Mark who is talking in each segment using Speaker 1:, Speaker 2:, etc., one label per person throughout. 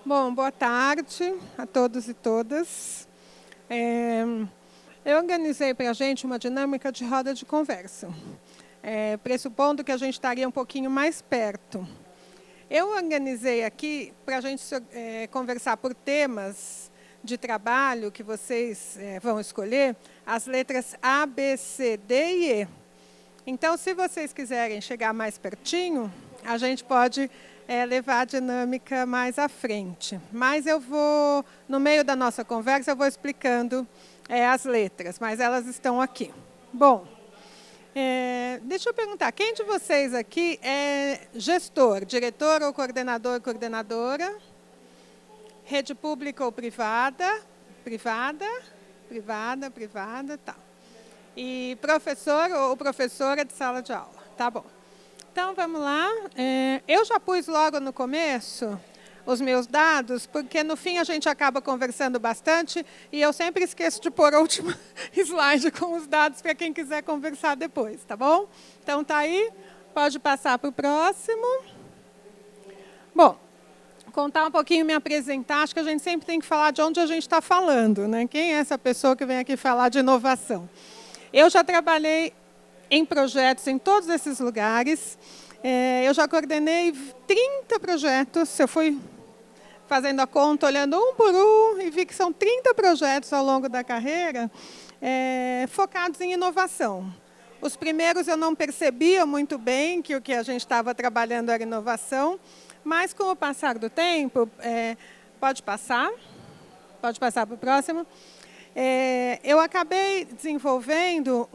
Speaker 1: Bom, boa tarde a todos e todas. Eu organizei para a gente uma dinâmica de roda de conversa, pressupondo que a gente estaria um pouquinho mais perto. Eu organizei aqui para a gente conversar por temas de trabalho que vocês vão escolher, as letras A, B, C, D e E. Então, se vocês quiserem chegar mais pertinho, a gente pode levar a dinâmica mais à frente. Mas eu vou, no meio da nossa conversa, eu vou explicando as letras, mas elas estão aqui. Bom, deixa eu perguntar, quem de vocês aqui é gestor, diretor ou coordenador, coordenadora? Rede pública ou privada? Privada, privada, privada, tá. E professor ou professora de sala de aula? Tá bom. Então, vamos lá. Eu já pus logo no começo os meus dados, porque no fim a gente acaba conversando bastante e eu sempre esqueço de pôr o último slide com os dados para quem quiser conversar depois, tá bom? Então, tá aí. Pode passar para o próximo. Bom, contar um pouquinho, me apresentar. Acho que a gente sempre tem que falar de onde a gente está falando, né? Quem é essa pessoa que vem aqui falar de inovação? Eu já trabalhei em projetos em todos esses lugares. Eu já coordenei 30 projetos. Eu fui fazendo a conta, olhando um por um, e vi que são 30 projetos ao longo da carreira focados em inovação. Os primeiros eu não percebia muito bem que o que a gente estava trabalhando era inovação, mas com o passar do tempo, pode passar para o próximo. Eu acabei desenvolvendo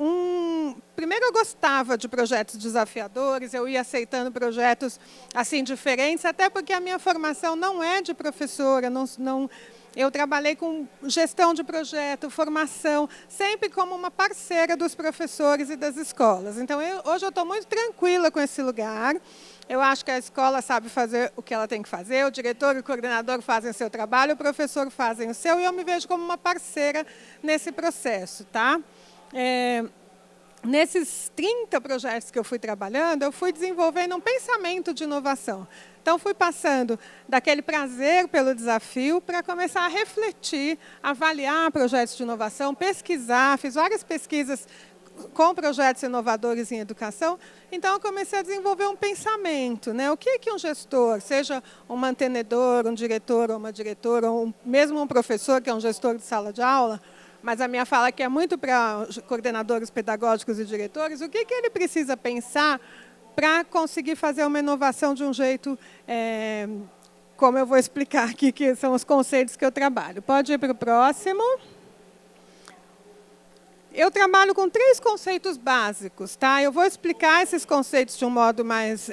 Speaker 1: Primeiro, eu gostava de projetos desafiadores, eu ia aceitando projetos assim diferentes, até porque a minha formação não é de professora, eu trabalhei com gestão de projeto, formação, sempre como uma parceira dos professores e das escolas. Então, hoje eu estou muito tranquila com esse lugar. Eu acho que a escola sabe fazer o que ela tem que fazer, o diretor e o coordenador fazem o seu trabalho, o professor fazem o seu, e eu me vejo como uma parceira nesse processo, tá? Nesses 30 projetos que eu fui trabalhando, eu fui desenvolvendo um pensamento de inovação. Então, fui passando daquele prazer pelo desafio para começar a refletir, avaliar projetos de inovação, pesquisar, fiz várias pesquisas com projetos inovadores em educação. Então, eu comecei a desenvolver um pensamento, né? O que um gestor, seja um mantenedor, um diretor ou uma diretora, ou mesmo um professor, que é um gestor de sala de aula, mas a minha fala aqui é muito para coordenadores pedagógicos e diretores, o que ele precisa pensar para conseguir fazer uma inovação de um jeito, como eu vou explicar aqui, que são os conceitos que eu trabalho. Pode ir para o próximo. Eu trabalho com 3 conceitos básicos, tá? Eu vou explicar esses conceitos de um modo mais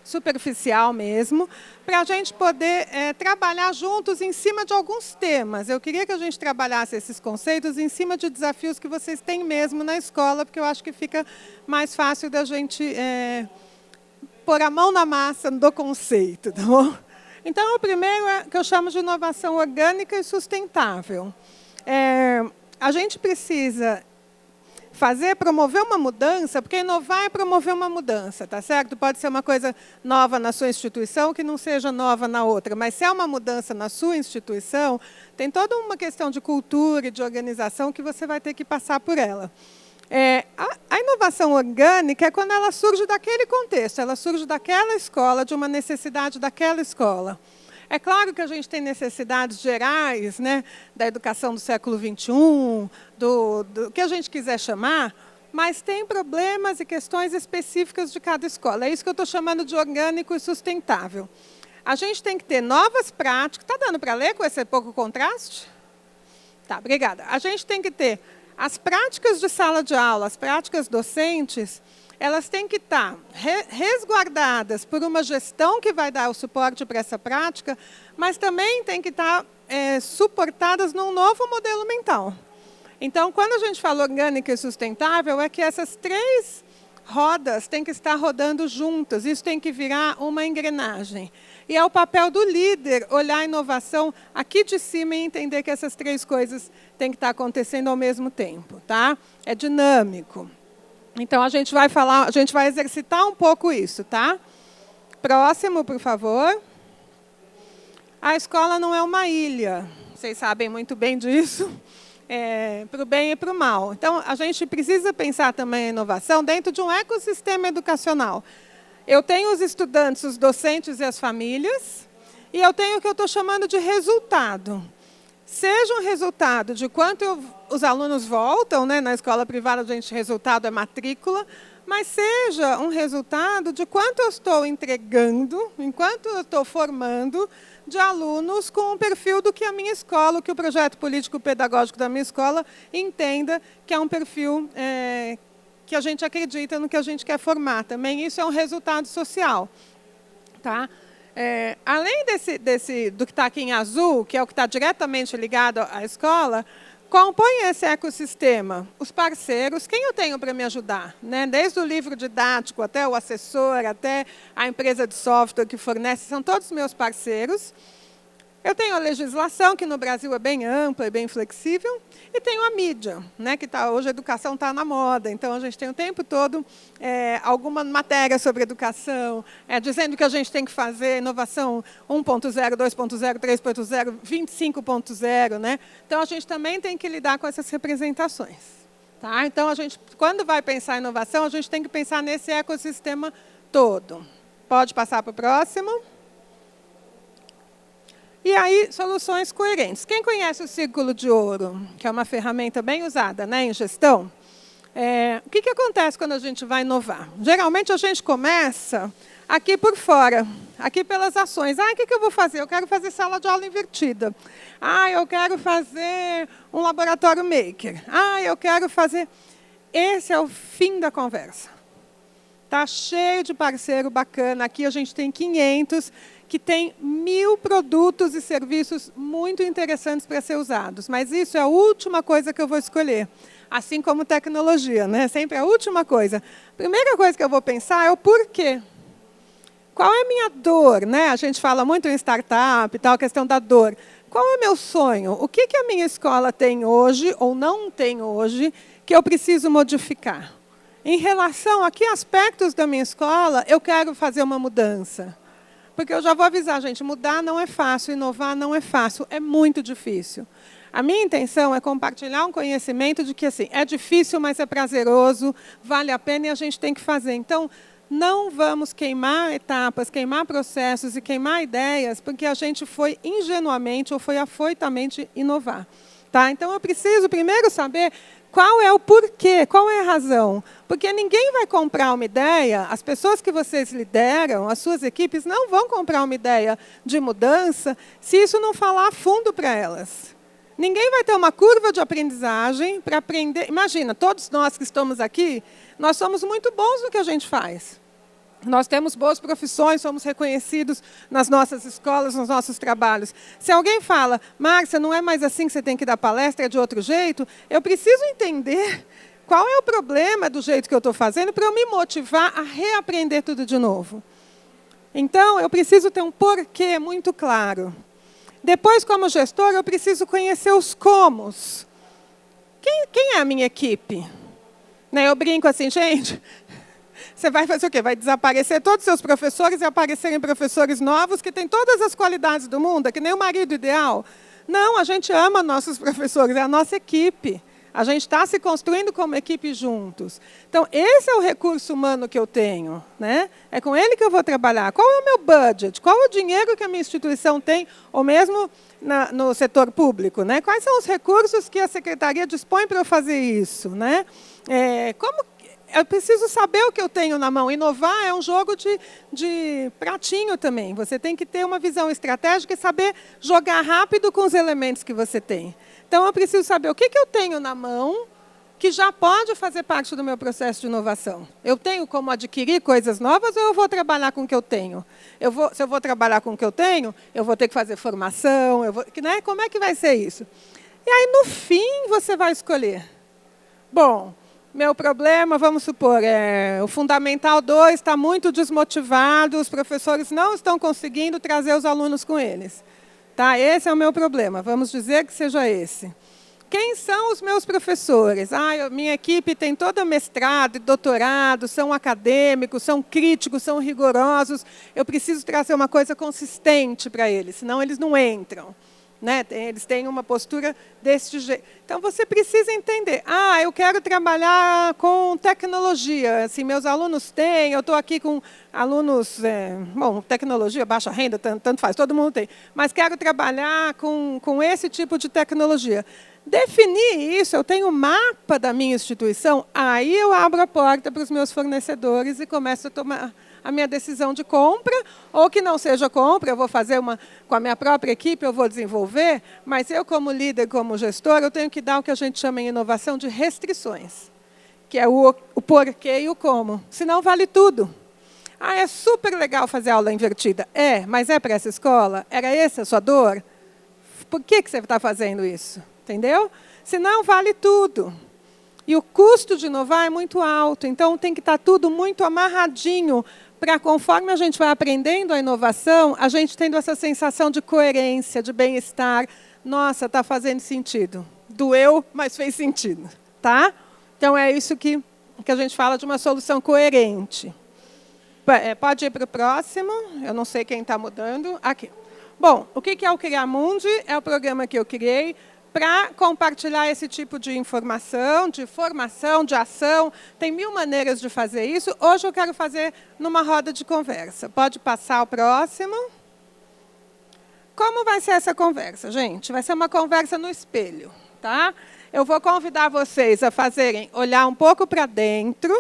Speaker 1: superficial mesmo, para a gente poder trabalhar juntos em cima de alguns temas. Eu queria que a gente trabalhasse esses conceitos em cima de desafios que vocês têm mesmo na escola, porque eu acho que fica mais fácil da gente pôr a mão na massa do conceito, tá bom? Então, o primeiro é que eu chamo de inovação orgânica e sustentável. A gente precisa promover uma mudança, porque inovar é promover uma mudança, tá certo? Pode ser uma coisa nova na sua instituição que não seja nova na outra, mas se é uma mudança na sua instituição, tem toda uma questão de cultura e de organização que você vai ter que passar por ela. A inovação orgânica é quando ela surge daquele contexto, ela surge daquela escola, de uma necessidade daquela escola. É claro que a gente tem necessidades gerais, né, da educação do século XXI, do que a gente quiser chamar, mas tem problemas e questões específicas de cada escola. É isso que eu estou chamando de orgânico e sustentável. A gente tem que ter novas práticas. Está dando para ler com esse pouco contraste? Tá, obrigada. A gente tem que ter as práticas de sala de aula, as práticas docentes, elas têm que estar resguardadas por uma gestão que vai dar o suporte para essa prática, mas também têm que estar suportadas num novo modelo mental. Então, quando a gente fala orgânica e sustentável, é que essas 3 rodas têm que estar rodando juntas, isso tem que virar uma engrenagem. E é o papel do líder olhar a inovação aqui de cima e entender que essas 3 coisas têm que estar acontecendo ao mesmo tempo, tá? É dinâmico. Então, a gente vai exercitar um pouco isso, tá? Próximo, por favor. A escola não é uma ilha, vocês sabem muito bem disso, para o bem e para o mal. Então, a gente precisa pensar também a inovação dentro de um ecossistema educacional. Eu tenho os estudantes, os docentes e as famílias, e eu tenho o que eu estou chamando de resultado. Seja um resultado de quanto os alunos voltam, né? Na escola privada, a gente, resultado é matrícula, mas seja um resultado de quanto eu estou entregando, enquanto eu estou formando, de alunos com um perfil do que a minha escola, que o projeto político-pedagógico da minha escola entenda que é um perfil que a gente acredita no que a gente quer formar. Também isso é um resultado social. Tá? Além do que está aqui em azul, que é o que está diretamente ligado à escola, compõe esse ecossistema, os parceiros, quem eu tenho para me ajudar? Né? Desde o livro didático até o assessor, até a empresa de software que fornece, são todos meus parceiros. Eu tenho a legislação, que no Brasil é bem ampla e bem flexível, e tenho a mídia, né, que hoje a educação está na moda, então a gente tem o tempo todo alguma matéria sobre educação, dizendo que a gente tem que fazer inovação 1.0, 2.0, 3.0, 25.0, né? Então a gente também tem que lidar com essas representações. Tá? Então, a gente, quando vai pensar em inovação, a gente tem que pensar nesse ecossistema todo. Pode passar para o próximo. E aí, soluções coerentes. Quem conhece o Círculo de Ouro, que é uma ferramenta bem usada, né, em gestão, o que acontece quando a gente vai inovar? Geralmente, a gente começa aqui por fora, aqui pelas ações. O que eu vou fazer? Eu quero fazer sala de aula invertida. Eu quero fazer um laboratório maker. Eu quero fazer... Esse é o fim da conversa. Está cheio de parceiro bacana. Aqui a gente tem 500... que tem 1000 produtos e serviços muito interessantes para ser usados. Mas isso é a última coisa que eu vou escolher. Assim como tecnologia, né? Sempre a última coisa. A primeira coisa que eu vou pensar é o porquê. Qual é a minha dor? Né? A gente fala muito em startup, tal, a questão da dor. Qual é o meu sonho? O que a minha escola tem hoje, ou não tem hoje, que eu preciso modificar? Em relação a que aspectos da minha escola eu quero fazer uma mudança? Porque eu já vou avisar, gente, mudar não é fácil, inovar não é fácil, é muito difícil. A minha intenção é compartilhar um conhecimento de que assim, é difícil, mas é prazeroso, vale a pena e a gente tem que fazer. Então, não vamos queimar etapas, queimar processos e queimar ideias, porque a gente foi ingenuamente ou foi afoitamente inovar. Tá? Então, eu preciso primeiro saber qual é o porquê, qual é a razão. Porque ninguém vai comprar uma ideia, as pessoas que vocês lideram, as suas equipes, não vão comprar uma ideia de mudança se isso não falar a fundo para elas. Ninguém vai ter uma curva de aprendizagem para aprender. Imagina, todos nós que estamos aqui, nós somos muito bons no que a gente faz. Nós temos boas profissões, somos reconhecidos nas nossas escolas, nos nossos trabalhos. Se alguém fala, Márcia, não é mais assim que você tem que dar palestra, é de outro jeito, eu preciso entender qual é o problema do jeito que eu estou fazendo para eu me motivar a reaprender tudo de novo. Então, eu preciso ter um porquê muito claro. Depois, como gestor, eu preciso conhecer os comos. Quem é a minha equipe? Eu brinco assim, gente... Você vai fazer o quê? Vai desaparecer todos os seus professores e aparecerem professores novos que têm todas as qualidades do mundo, é que nem o marido ideal? Não, a gente ama nossos professores, é a nossa equipe. A gente está se construindo como equipe juntos. Então, esse é o recurso humano que eu tenho. Né? É com ele que eu vou trabalhar. Qual é o meu budget? Qual é o dinheiro que a minha instituição tem, ou mesmo no setor público? Né? Quais são os recursos que a secretaria dispõe para eu fazer isso? Né? Eu preciso saber o que eu tenho na mão. Inovar é um jogo de pratinho também. Você tem que ter uma visão estratégica e saber jogar rápido com os elementos que você tem. Então, eu preciso saber o que eu tenho na mão que já pode fazer parte do meu processo de inovação. Eu tenho como adquirir coisas novas ou eu vou trabalhar com o que eu tenho? Se eu vou trabalhar com o que eu tenho, eu vou ter que fazer formação. Né? Como é que vai ser isso? E aí, no fim, você vai escolher. Bom... Meu problema, vamos supor, o Fundamental 2 está muito desmotivado, os professores não estão conseguindo trazer os alunos com eles. Tá? Esse é o meu problema, vamos dizer que seja esse. Quem são os meus professores? Minha equipe tem todo mestrado e doutorado, são acadêmicos, são críticos, são rigorosos. Eu preciso trazer uma coisa consistente para eles, senão eles não entram. Né? Eles têm uma postura desse jeito. Então, você precisa entender. Eu quero trabalhar com tecnologia. Assim, meus alunos têm, eu estou aqui com alunos... tecnologia, baixa renda, tanto faz, todo mundo tem. Mas quero trabalhar com esse tipo de tecnologia. Definir isso, eu tenho o mapa da minha instituição, aí eu abro a porta para os meus fornecedores e começo a tomar a minha decisão de compra, ou que não seja compra, eu vou fazer com a minha própria equipe, eu vou desenvolver, mas eu, como líder, como gestor, eu tenho que dar o que a gente chama em inovação de restrições, que é o porquê e o como. Senão vale tudo. É super legal fazer aula invertida. Mas é para essa escola? Era essa a sua dor? Por que você está fazendo isso? Entendeu? Senão vale tudo. E o custo de inovar é muito alto, então tem que estar tudo muito amarradinho para, conforme a gente vai aprendendo a inovação, a gente tendo essa sensação de coerência, de bem-estar. Nossa, está fazendo sentido. Doeu, mas fez sentido. Tá? Então, é isso que a gente fala de uma solução coerente. Pode ir para o próximo. Eu não sei quem está mudando. Aqui. Bom, o que é o Criamundi? É o programa que eu criei para compartilhar esse tipo de informação, de formação, de ação. Tem 1000 maneiras de fazer isso. Hoje eu quero fazer numa roda de conversa. Pode passar o próximo. Como vai ser essa conversa, gente? Vai ser uma conversa no espelho, tá? Eu vou convidar vocês a olhar um pouco para dentro.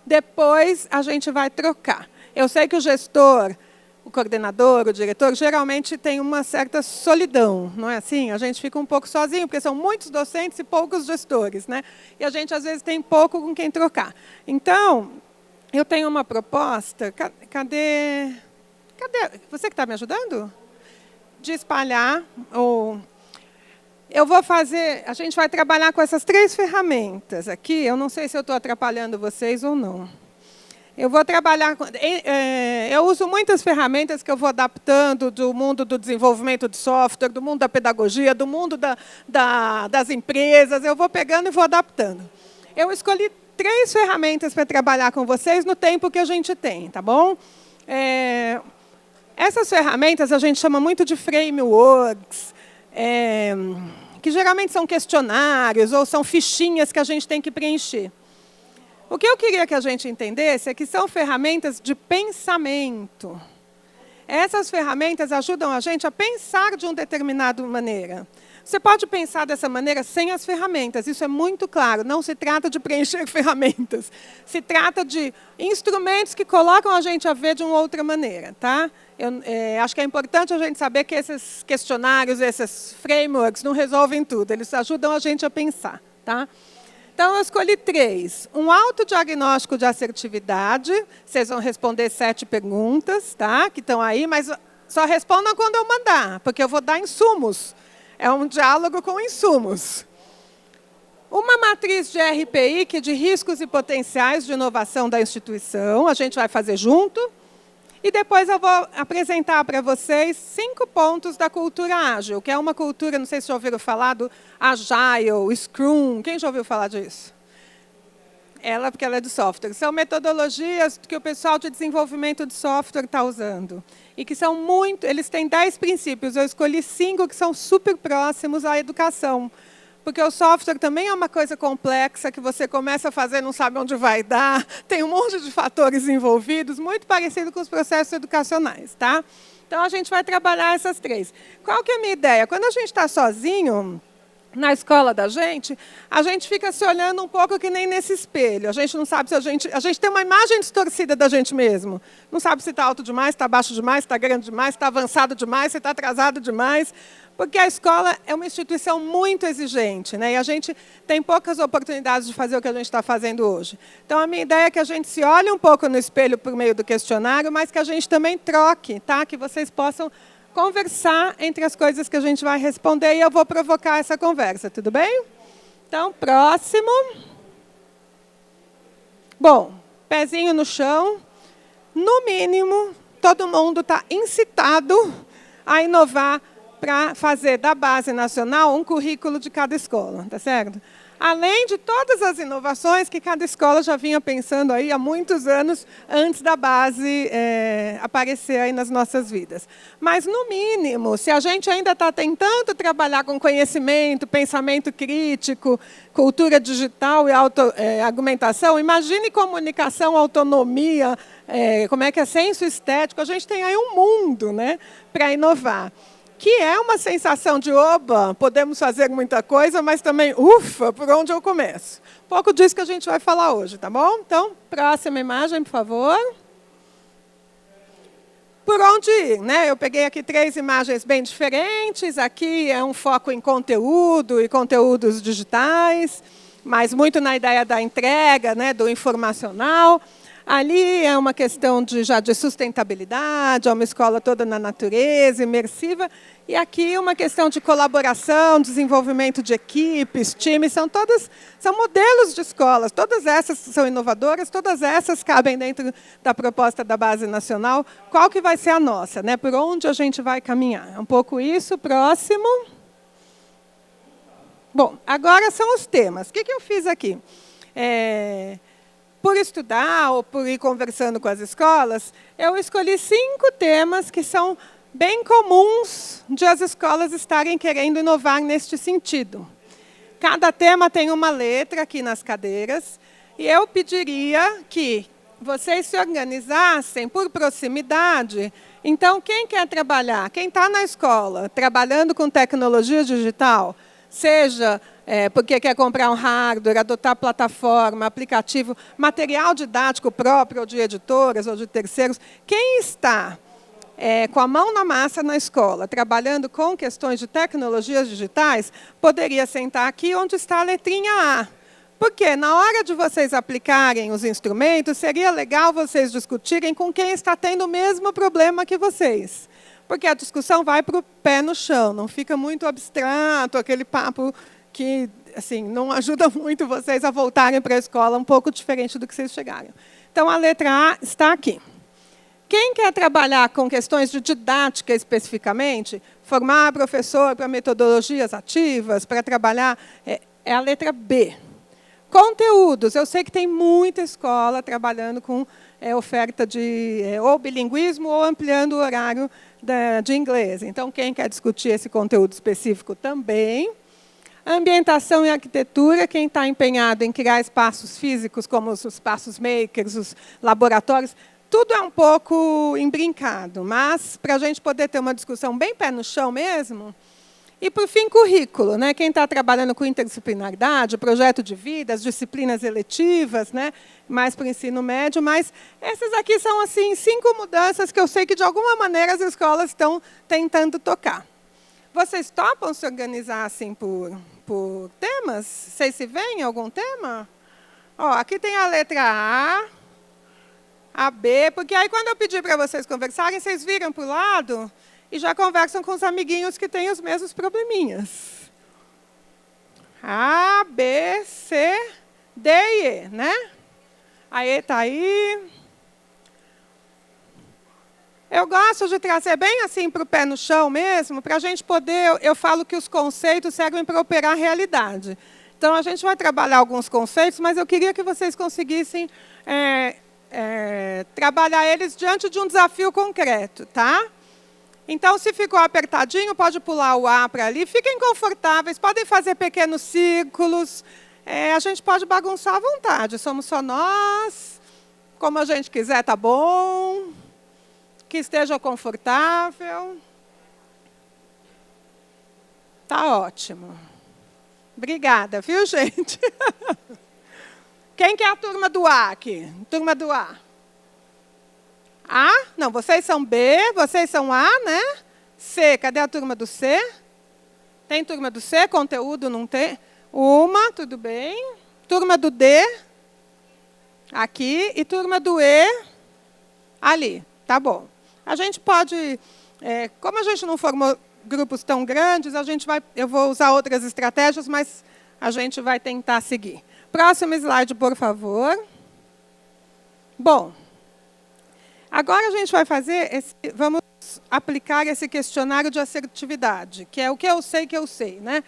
Speaker 1: Depois a gente vai trocar. Eu sei que o gestor, o coordenador, o diretor, geralmente tem uma certa solidão, não é assim? A gente fica um pouco sozinho, porque são muitos docentes e poucos gestores, né? E a gente, às vezes, tem pouco com quem trocar. Então, eu tenho uma proposta... Cadê? Você que está me ajudando? De espalhar. Eu vou fazer... A gente vai trabalhar com essas 3 ferramentas aqui. Eu não sei se eu estou atrapalhando vocês ou não. Eu vou trabalhar... eu uso muitas ferramentas que eu vou adaptando do mundo do desenvolvimento de software, do mundo da pedagogia, do mundo das empresas. Eu vou pegando e vou adaptando. Eu escolhi 3 ferramentas para trabalhar com vocês no tempo que a gente tem, tá bom? Essas ferramentas a gente chama muito de frameworks, que geralmente são questionários ou são fichinhas que a gente tem que preencher. O que eu queria que a gente entendesse é que são ferramentas de pensamento. Essas ferramentas ajudam a gente a pensar de uma determinada maneira. Você pode pensar dessa maneira sem as ferramentas, isso é muito claro. Não se trata de preencher ferramentas. Se trata de instrumentos que colocam a gente a ver de uma outra maneira. Tá? Acho que é importante a gente saber que esses questionários, esses frameworks não resolvem tudo. Eles ajudam a gente a pensar. Tá? Então, eu escolhi 3. Um autodiagnóstico de assertividade. Vocês vão responder 7 perguntas, tá? Que estão aí, mas só respondam quando eu mandar, porque eu vou dar insumos. É um diálogo com insumos. Uma matriz de RPI, que é de riscos e potenciais de inovação da instituição. A gente vai fazer junto. E depois eu vou apresentar para vocês 5 pontos da cultura ágil, que é uma cultura, não sei se já ouviram falar do Agile, Scrum. Quem já ouviu falar disso? Ela, porque ela é de software. São metodologias que o pessoal de desenvolvimento de software está usando. E que são eles têm 10 princípios. Eu escolhi 5 que são super próximos à educação. Porque o software também é uma coisa complexa, que você começa a fazer, não sabe onde vai dar, tem um monte de fatores envolvidos, muito parecido com os processos educacionais. Tá? Então, a gente vai trabalhar essas 3. Qual que é a minha ideia? Quando a gente está sozinho na escola da gente, a gente fica se olhando um pouco que nem nesse espelho. A gente não sabe se a gente tem uma imagem distorcida da gente mesmo. Não sabe se está alto demais, se está baixo demais, se está grande demais, se está avançado demais, se está atrasado demais. Porque a escola é uma instituição muito exigente, né? E a gente tem poucas oportunidades de fazer o que a gente está fazendo hoje. Então, a minha ideia é que a gente se olhe um pouco no espelho por meio do questionário, mas que a gente também troque, tá? Que vocês possam conversar entre as coisas que a gente vai responder e eu vou provocar essa conversa, tudo bem? Então, próximo. Bom, pezinho no chão. No mínimo, todo mundo está incitado a inovar para fazer da Base Nacional um currículo de cada escola, tá certo? Além de todas as inovações que cada escola já vinha pensando aí há muitos anos antes da base aparecer aí nas nossas vidas. Mas, no mínimo, se a gente ainda está tentando trabalhar com conhecimento, pensamento crítico, cultura digital e argumentação, imagine comunicação, autonomia, como é que é senso estético, a gente tem aí um mundo, né, para inovar. Que é uma sensação de, oba, podemos fazer muita coisa, mas também, ufa, por onde eu começo? Um pouco disso que a gente vai falar hoje, tá bom? Então, próxima imagem, por favor. Por onde ir, né? Eu peguei aqui 3 imagens bem diferentes. Aqui é um foco em conteúdo e conteúdos digitais, mas muito na ideia da entrega, né, do informacional. Ali é uma questão já de sustentabilidade, é uma escola toda na natureza, imersiva. E aqui uma questão de colaboração, desenvolvimento de equipes, times, são modelos de escolas. Todas essas são inovadoras, todas essas cabem dentro da proposta da Base Nacional. Qual que vai ser a nossa, né? Por onde a gente vai caminhar? É um pouco isso. Próximo. Bom, agora são os temas. O que eu fiz aqui? Por estudar ou por ir conversando com as escolas, eu escolhi 5 temas que são bem comuns de as escolas estarem querendo inovar neste sentido. Cada tema tem uma letra aqui nas cadeiras, e eu pediria que vocês se organizassem por proximidade. Então, quem quer trabalhar? Quem está na escola, trabalhando com tecnologia digital, seja porque quer comprar um hardware, adotar plataforma, aplicativo, material didático próprio, ou de editoras, ou de terceiros. Quem está com a mão na massa na escola, trabalhando com questões de tecnologias digitais, poderia sentar aqui onde está a letrinha A. Porque, na hora de vocês aplicarem os instrumentos, seria legal vocês discutirem com quem está tendo o mesmo problema que vocês. Porque a discussão vai para o pé no chão, não fica muito abstrato, aquele papo que assim, não ajuda muito vocês a voltarem para a escola, um pouco diferente do que vocês chegaram. Então, a letra A está aqui. Quem quer trabalhar com questões de didática especificamente, formar professor para metodologias ativas, para trabalhar, é a letra B. Conteúdos. Eu sei que tem muita escola trabalhando com oferta de ou bilinguismo ou ampliando o horário de inglês. Então, quem quer discutir esse conteúdo específico também. Ambientação e arquitetura, quem está empenhado em criar espaços físicos, como os espaços makers, os laboratórios, tudo é um pouco embrincado, mas para a gente poder ter uma discussão bem pé no chão mesmo. E, por fim, currículo, né? Quem está trabalhando com interdisciplinaridade, projeto de vida, as disciplinas eletivas, né? Mais para o ensino médio, mas essas aqui são assim 5 mudanças que eu sei que, de alguma maneira, as escolas estão tentando tocar. Vocês topam se organizar assim por temas? Vocês se veem em algum tema? Ó, aqui tem a letra A B, porque aí, quando eu pedir para vocês conversarem, vocês viram para o lado e já conversam com os amiguinhos que têm os mesmos probleminhas. A, B, C, D e E, né? A E está aí. Eu gosto de trazer bem assim para o pé no chão mesmo, para a gente poder... Eu falo que os conceitos servem para operar a realidade. Então, a gente vai trabalhar alguns conceitos, mas eu queria que vocês conseguissem trabalhar eles diante de um desafio concreto, tá? Então, se ficou apertadinho, pode pular o A para ali. Fiquem confortáveis, podem fazer pequenos círculos. A gente pode bagunçar à vontade. Somos só nós. Como a gente quiser, tá bom. Que esteja confortável. Tá ótimo. Obrigada, viu, gente? Quem que é a turma do A aqui? Turma do A. A? Não, vocês são B, vocês são A, né? C, cadê a turma do C? Tem turma do C? Conteúdo não tem? Uma, tudo bem. Turma do D, aqui. E turma do E, ali. Tá bom. A gente pode, como a gente não formou grupos tão grandes, eu vou usar outras estratégias, mas a gente vai tentar seguir. Próximo slide, por favor. Bom, agora a gente vai fazer vamos aplicar esse questionário de assertividade, que é o que eu sei, né?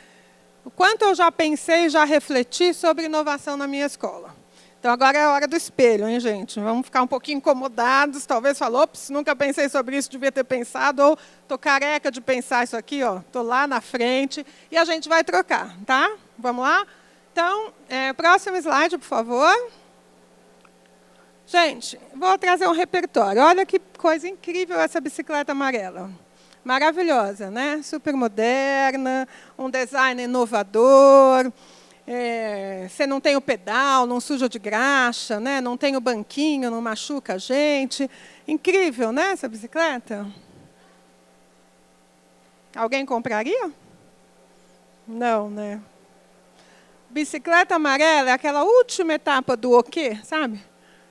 Speaker 1: O quanto eu já pensei, já refleti sobre inovação na minha escola. Então, agora é a hora do espelho, hein, gente? Vamos ficar um pouquinho incomodados, talvez falou, ops, nunca pensei sobre isso, devia ter pensado, ou estou careca de pensar isso aqui, estou lá na frente, e a gente vai trocar, tá? Vamos lá? Então, próximo slide, por favor. Gente, vou trazer um repertório. Olha que coisa incrível essa bicicleta amarela. Maravilhosa, né? Super moderna, um design inovador. Você não tem o pedal, não suja de graxa, né? Não tem o banquinho, não machuca a gente. Incrível, né, essa bicicleta? Alguém compraria? Não, né? Bicicleta amarela é aquela última etapa do o quê, sabe?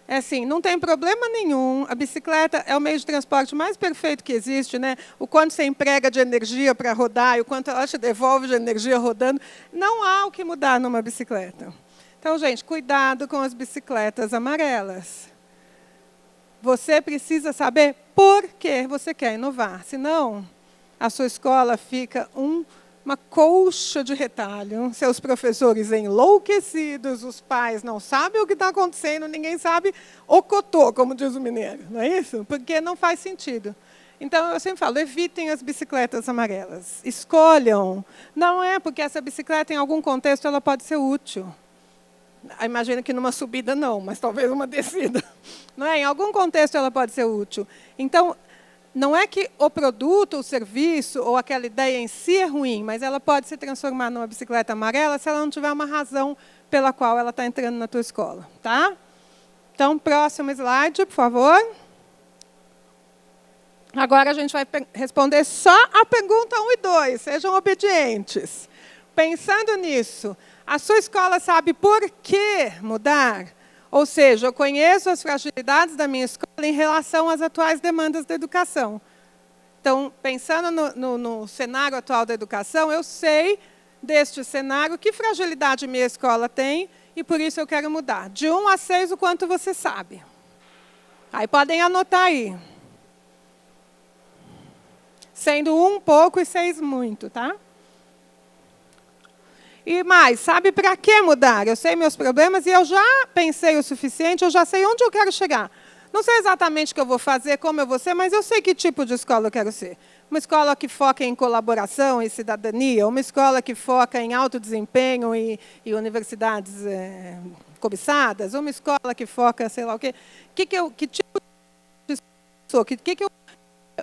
Speaker 1: É assim, não tem problema nenhum. A bicicleta é o meio de transporte mais perfeito que existe, né? O quanto você emprega de energia para rodar e o quanto ela te devolve de energia rodando. Não há o que mudar numa bicicleta. Então, gente, cuidado com as bicicletas amarelas. Você precisa saber por que você quer inovar. Senão, a sua escola fica uma colcha de retalho, seus professores enlouquecidos, os pais não sabem o que está acontecendo, ninguém sabe o cotô, como diz o mineiro, não é isso? Porque não faz sentido. Então, eu sempre falo, evitem as bicicletas amarelas, escolham. Não é porque essa bicicleta, em algum contexto, ela pode ser útil. Imagino que numa subida não, mas talvez uma descida. Não é? Em algum contexto ela pode ser útil. Então, não é que o produto, o serviço ou aquela ideia em si é ruim, mas ela pode se transformar numa bicicleta amarela se ela não tiver uma razão pela qual ela está entrando na tua escola. Tá? Então, próximo slide, por favor. Agora a gente vai responder só a pergunta 1 e 2. Sejam obedientes. Pensando nisso, a sua escola sabe por que mudar? Ou seja, eu conheço as fragilidades da minha escola em relação às atuais demandas da educação. Então, pensando no cenário atual da educação, eu sei deste cenário que fragilidade minha escola tem e por isso eu quero mudar. De 1 a 6, o quanto você sabe. Aí podem anotar aí. Sendo 1 pouco e 6 muito, tá? E mais, sabe para que mudar? Eu sei meus problemas e eu já pensei o suficiente, eu já sei onde eu quero chegar. Não sei exatamente o que eu vou fazer, como eu vou ser, mas eu sei que tipo de escola eu quero ser. Uma escola que foca em colaboração e cidadania, uma escola que foca em alto desempenho e universidades cobiçadas, uma escola que foca, sei lá o quê. Que tipo de pessoa, que eu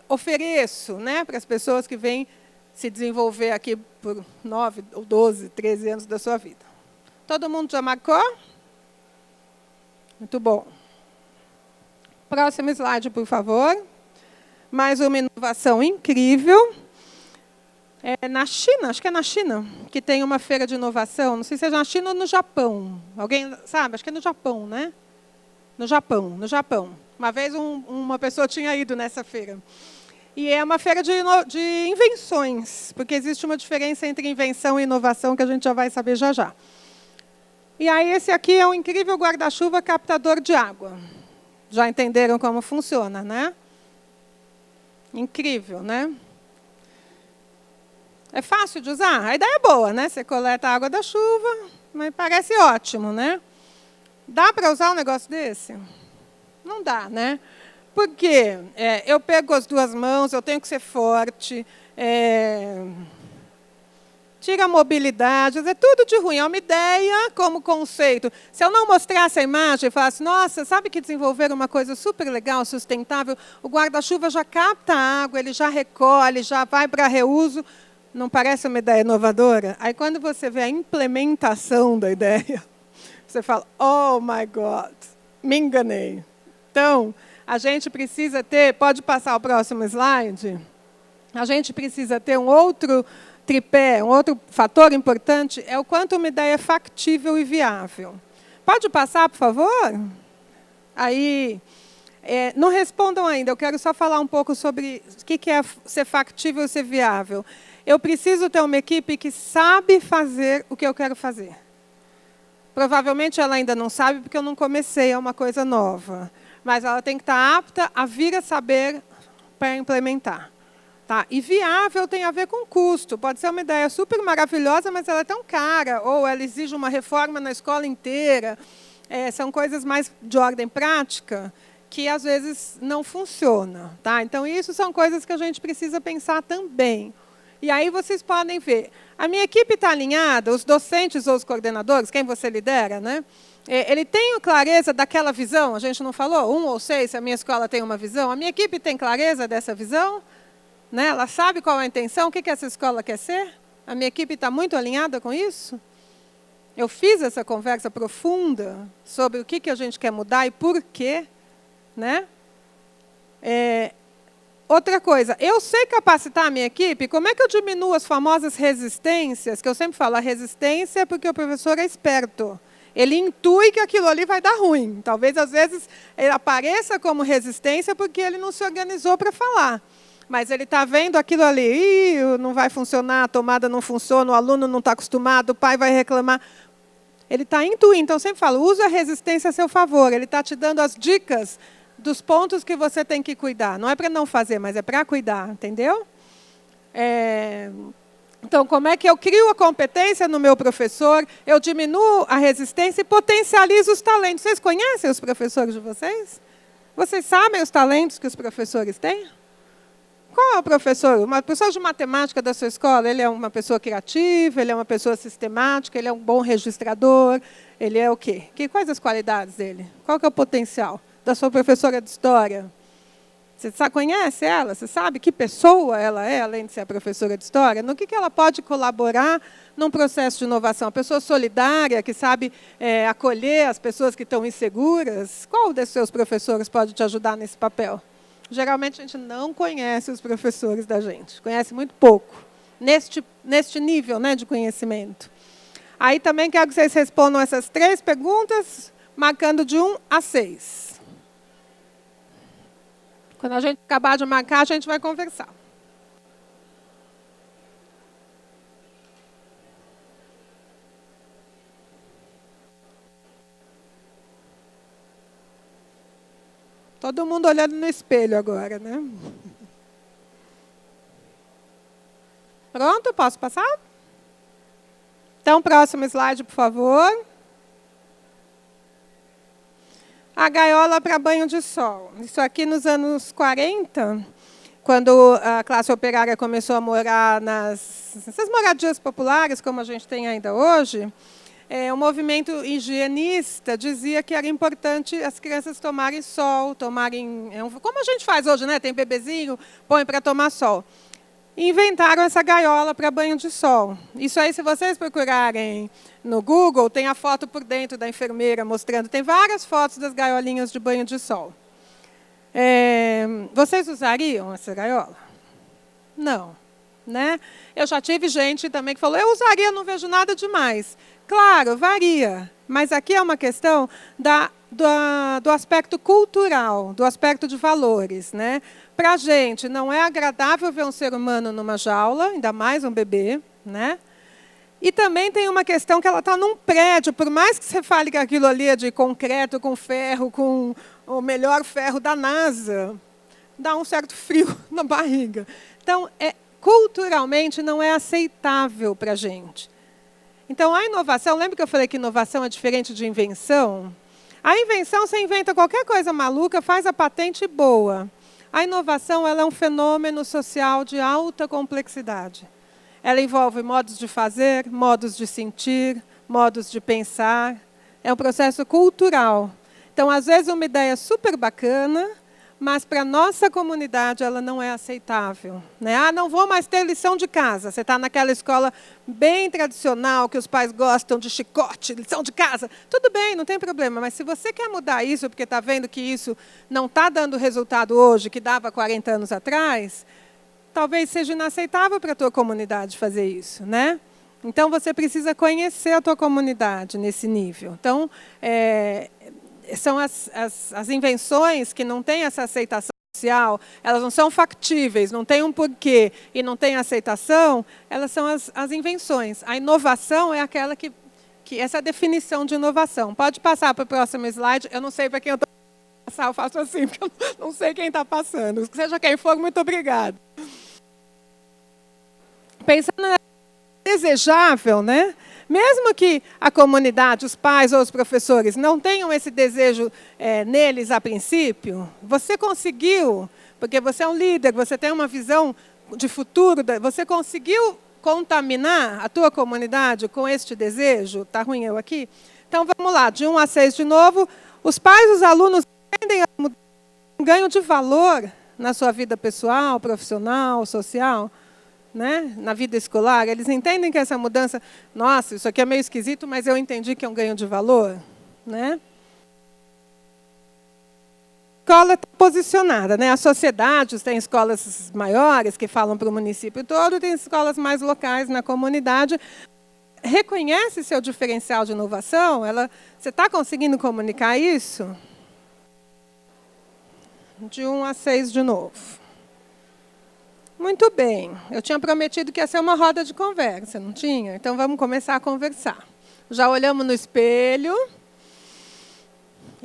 Speaker 1: ofereço, né, para as pessoas que vêm se desenvolver aqui por 9, ou 12, 13 anos da sua vida. Todo mundo já marcou? Muito bom. Próximo slide, por favor. Mais uma inovação incrível. Na China, acho que é na China, que tem uma feira de inovação. Não sei se é na China ou no Japão. Alguém sabe? Acho que é no Japão, né? No Japão. Uma vez uma pessoa tinha ido nessa feira. E é uma feira de invenções, porque existe uma diferença entre invenção e inovação que a gente já vai saber já já. E aí esse aqui é um incrível guarda-chuva captador de água. Já entenderam como funciona, né? Incrível, né? É fácil de usar? A ideia é boa, né? Você coleta a água da chuva, mas parece ótimo, né? Dá para usar um negócio desse? Não dá, né? Porque eu pego com as 2 mãos, eu tenho que ser forte, tira a mobilidade, é tudo de ruim. É uma ideia como conceito. Se eu não mostrasse a imagem e falasse, nossa, sabe que desenvolveram uma coisa super legal, sustentável, o guarda-chuva já capta a água, ele já recolhe, já vai para reuso, não parece uma ideia inovadora? Aí, quando você vê a implementação da ideia, você fala, oh, my God, me enganei. Então, a gente precisa ter, pode passar o próximo slide? A gente precisa ter um outro tripé, um outro fator importante, é o quanto uma ideia é factível e viável. Pode passar, por favor? Aí, não respondam ainda, eu quero só falar um pouco sobre o que é ser factível e ser viável. Eu preciso ter uma equipe que sabe fazer o que eu quero fazer. Provavelmente ela ainda não sabe, porque eu não comecei, é uma coisa nova. Mas ela tem que estar apta a vir a saber para implementar. Tá? E viável tem a ver com custo. Pode ser uma ideia super maravilhosa, mas ela é tão cara, ou ela exige uma reforma na escola inteira. São coisas mais de ordem prática que, às vezes, não funcionam. Tá? Então, isso são coisas que a gente precisa pensar também. E aí vocês podem ver. A minha equipe está alinhada, os docentes ou os coordenadores, quem você lidera, né? Ele tem clareza daquela visão? A gente não falou? 1 ou 6, se a minha escola tem uma visão. A minha equipe tem clareza dessa visão? Né? Ela sabe qual é a intenção, o que essa escola quer ser? A minha equipe está muito alinhada com isso? Eu fiz essa conversa profunda sobre o que a gente quer mudar e por quê. Né? Outra coisa, eu sei capacitar a minha equipe, como é que eu diminuo as famosas resistências? Que eu sempre falo, a resistência é porque o professor é esperto. Ele intui que aquilo ali vai dar ruim. Talvez, às vezes, ele apareça como resistência porque ele não se organizou para falar. Mas ele está vendo aquilo ali, não vai funcionar, a tomada não funciona, o aluno não está acostumado, o pai vai reclamar. Ele está intuindo. Então, eu sempre falo, use a resistência a seu favor. Ele está te dando as dicas dos pontos que você tem que cuidar. Não é para não fazer, mas é para cuidar, entendeu? Então, como é que eu crio a competência no meu professor, eu diminuo a resistência e potencializo os talentos. Vocês conhecem os professores de vocês? Vocês sabem os talentos que os professores têm? Qual é o professor? Uma pessoa de matemática da sua escola, ele é uma pessoa criativa, ele é uma pessoa sistemática, ele é um bom registrador, ele é o quê? Quais as qualidades dele? Qual que é o potencial da sua professora de história? Você conhece ela? Você sabe que pessoa ela é, além de ser a professora de história? No que ela pode colaborar num processo de inovação? Uma pessoa solidária, que sabe acolher as pessoas que estão inseguras? Qual desses seus professores pode te ajudar nesse papel? Geralmente, a gente não conhece os professores da gente. Conhece muito pouco, neste nível, né, de conhecimento. Aí também quero que vocês respondam essas 3 perguntas, marcando de 1 a 6. Quando a gente acabar de marcar, a gente vai conversar. Todo mundo olhando no espelho agora, né? Pronto? Posso passar? Então, próximo slide, por favor. A gaiola para banho de sol. Isso aqui nos anos 40, quando a classe operária começou a morar nessas moradias populares, como a gente tem ainda hoje, o movimento higienista dizia que era importante as crianças tomarem sol, como a gente faz hoje, né? Tem bebezinho, põe para tomar sol. Inventaram essa gaiola para banho de sol. Isso aí, se vocês procurarem no Google, tem a foto por dentro da enfermeira mostrando. Tem várias fotos das gaiolinhas de banho de sol. Vocês usariam essa gaiola? Não. Né? Eu já tive gente também que falou, eu usaria, não vejo nada demais. Claro, varia. Mas aqui é uma questão do aspecto cultural, do aspecto de valores. Né? Para a gente, não é agradável ver um ser humano numa jaula, ainda mais um bebê. Né? E também tem uma questão que ela está num prédio, por mais que você fale que aquilo ali é de concreto, com ferro, com o melhor ferro da NASA, dá um certo frio na barriga. Então, culturalmente, não é aceitável para a gente. Então, a inovação, lembra que eu falei que inovação é diferente de invenção? A invenção, você inventa qualquer coisa maluca, faz a patente boa. A inovação ela é um fenômeno social de alta complexidade. Ela envolve modos de fazer, modos de sentir, modos de pensar. É um processo cultural. Então, às vezes, uma ideia super bacana, mas para a nossa comunidade ela não é aceitável. Né? Ah, não vou mais ter lição de casa. Você está naquela escola bem tradicional, que os pais gostam de chicote, lição de casa. Tudo bem, não tem problema, mas se você quer mudar isso, porque está vendo que isso não está dando resultado hoje, que dava 40 anos atrás, talvez seja inaceitável para a tua comunidade fazer isso. Né? Então, você precisa conhecer a tua comunidade nesse nível. Então, são as invenções que não têm essa aceitação social, elas não são factíveis, não têm um porquê e não têm aceitação, elas são as invenções. A inovação é aquela que essa é a definição de inovação. Pode passar para o próximo slide, eu não sei para quem eu estou... passar, eu faço assim, porque eu não sei quem está passando. Seja quem for, muito obrigada. Pensando na desejável, né? Mesmo que a comunidade, os pais ou os professores não tenham esse desejo neles a princípio, você conseguiu, porque você é um líder, você tem uma visão de futuro, você conseguiu contaminar a tua comunidade com este desejo? Está ruim eu aqui? Então, vamos lá, de 1 a 6 de novo. Os pais e os alunos entendem um ganho de valor na sua vida pessoal, profissional, social, né? Na vida escolar. Eles entendem que essa mudança, nossa, isso aqui é meio esquisito, mas eu entendi que é um ganho de valor, né? A escola está posicionada, né? A sociedade tem escolas maiores que falam para o município todo, tem escolas mais locais na comunidade. Reconhece seu diferencial de inovação? Você está conseguindo comunicar isso? De 1 a 6 de novo. Muito bem. Eu tinha prometido que ia ser uma roda de conversa, não tinha? Então vamos começar a conversar. Já olhamos no espelho.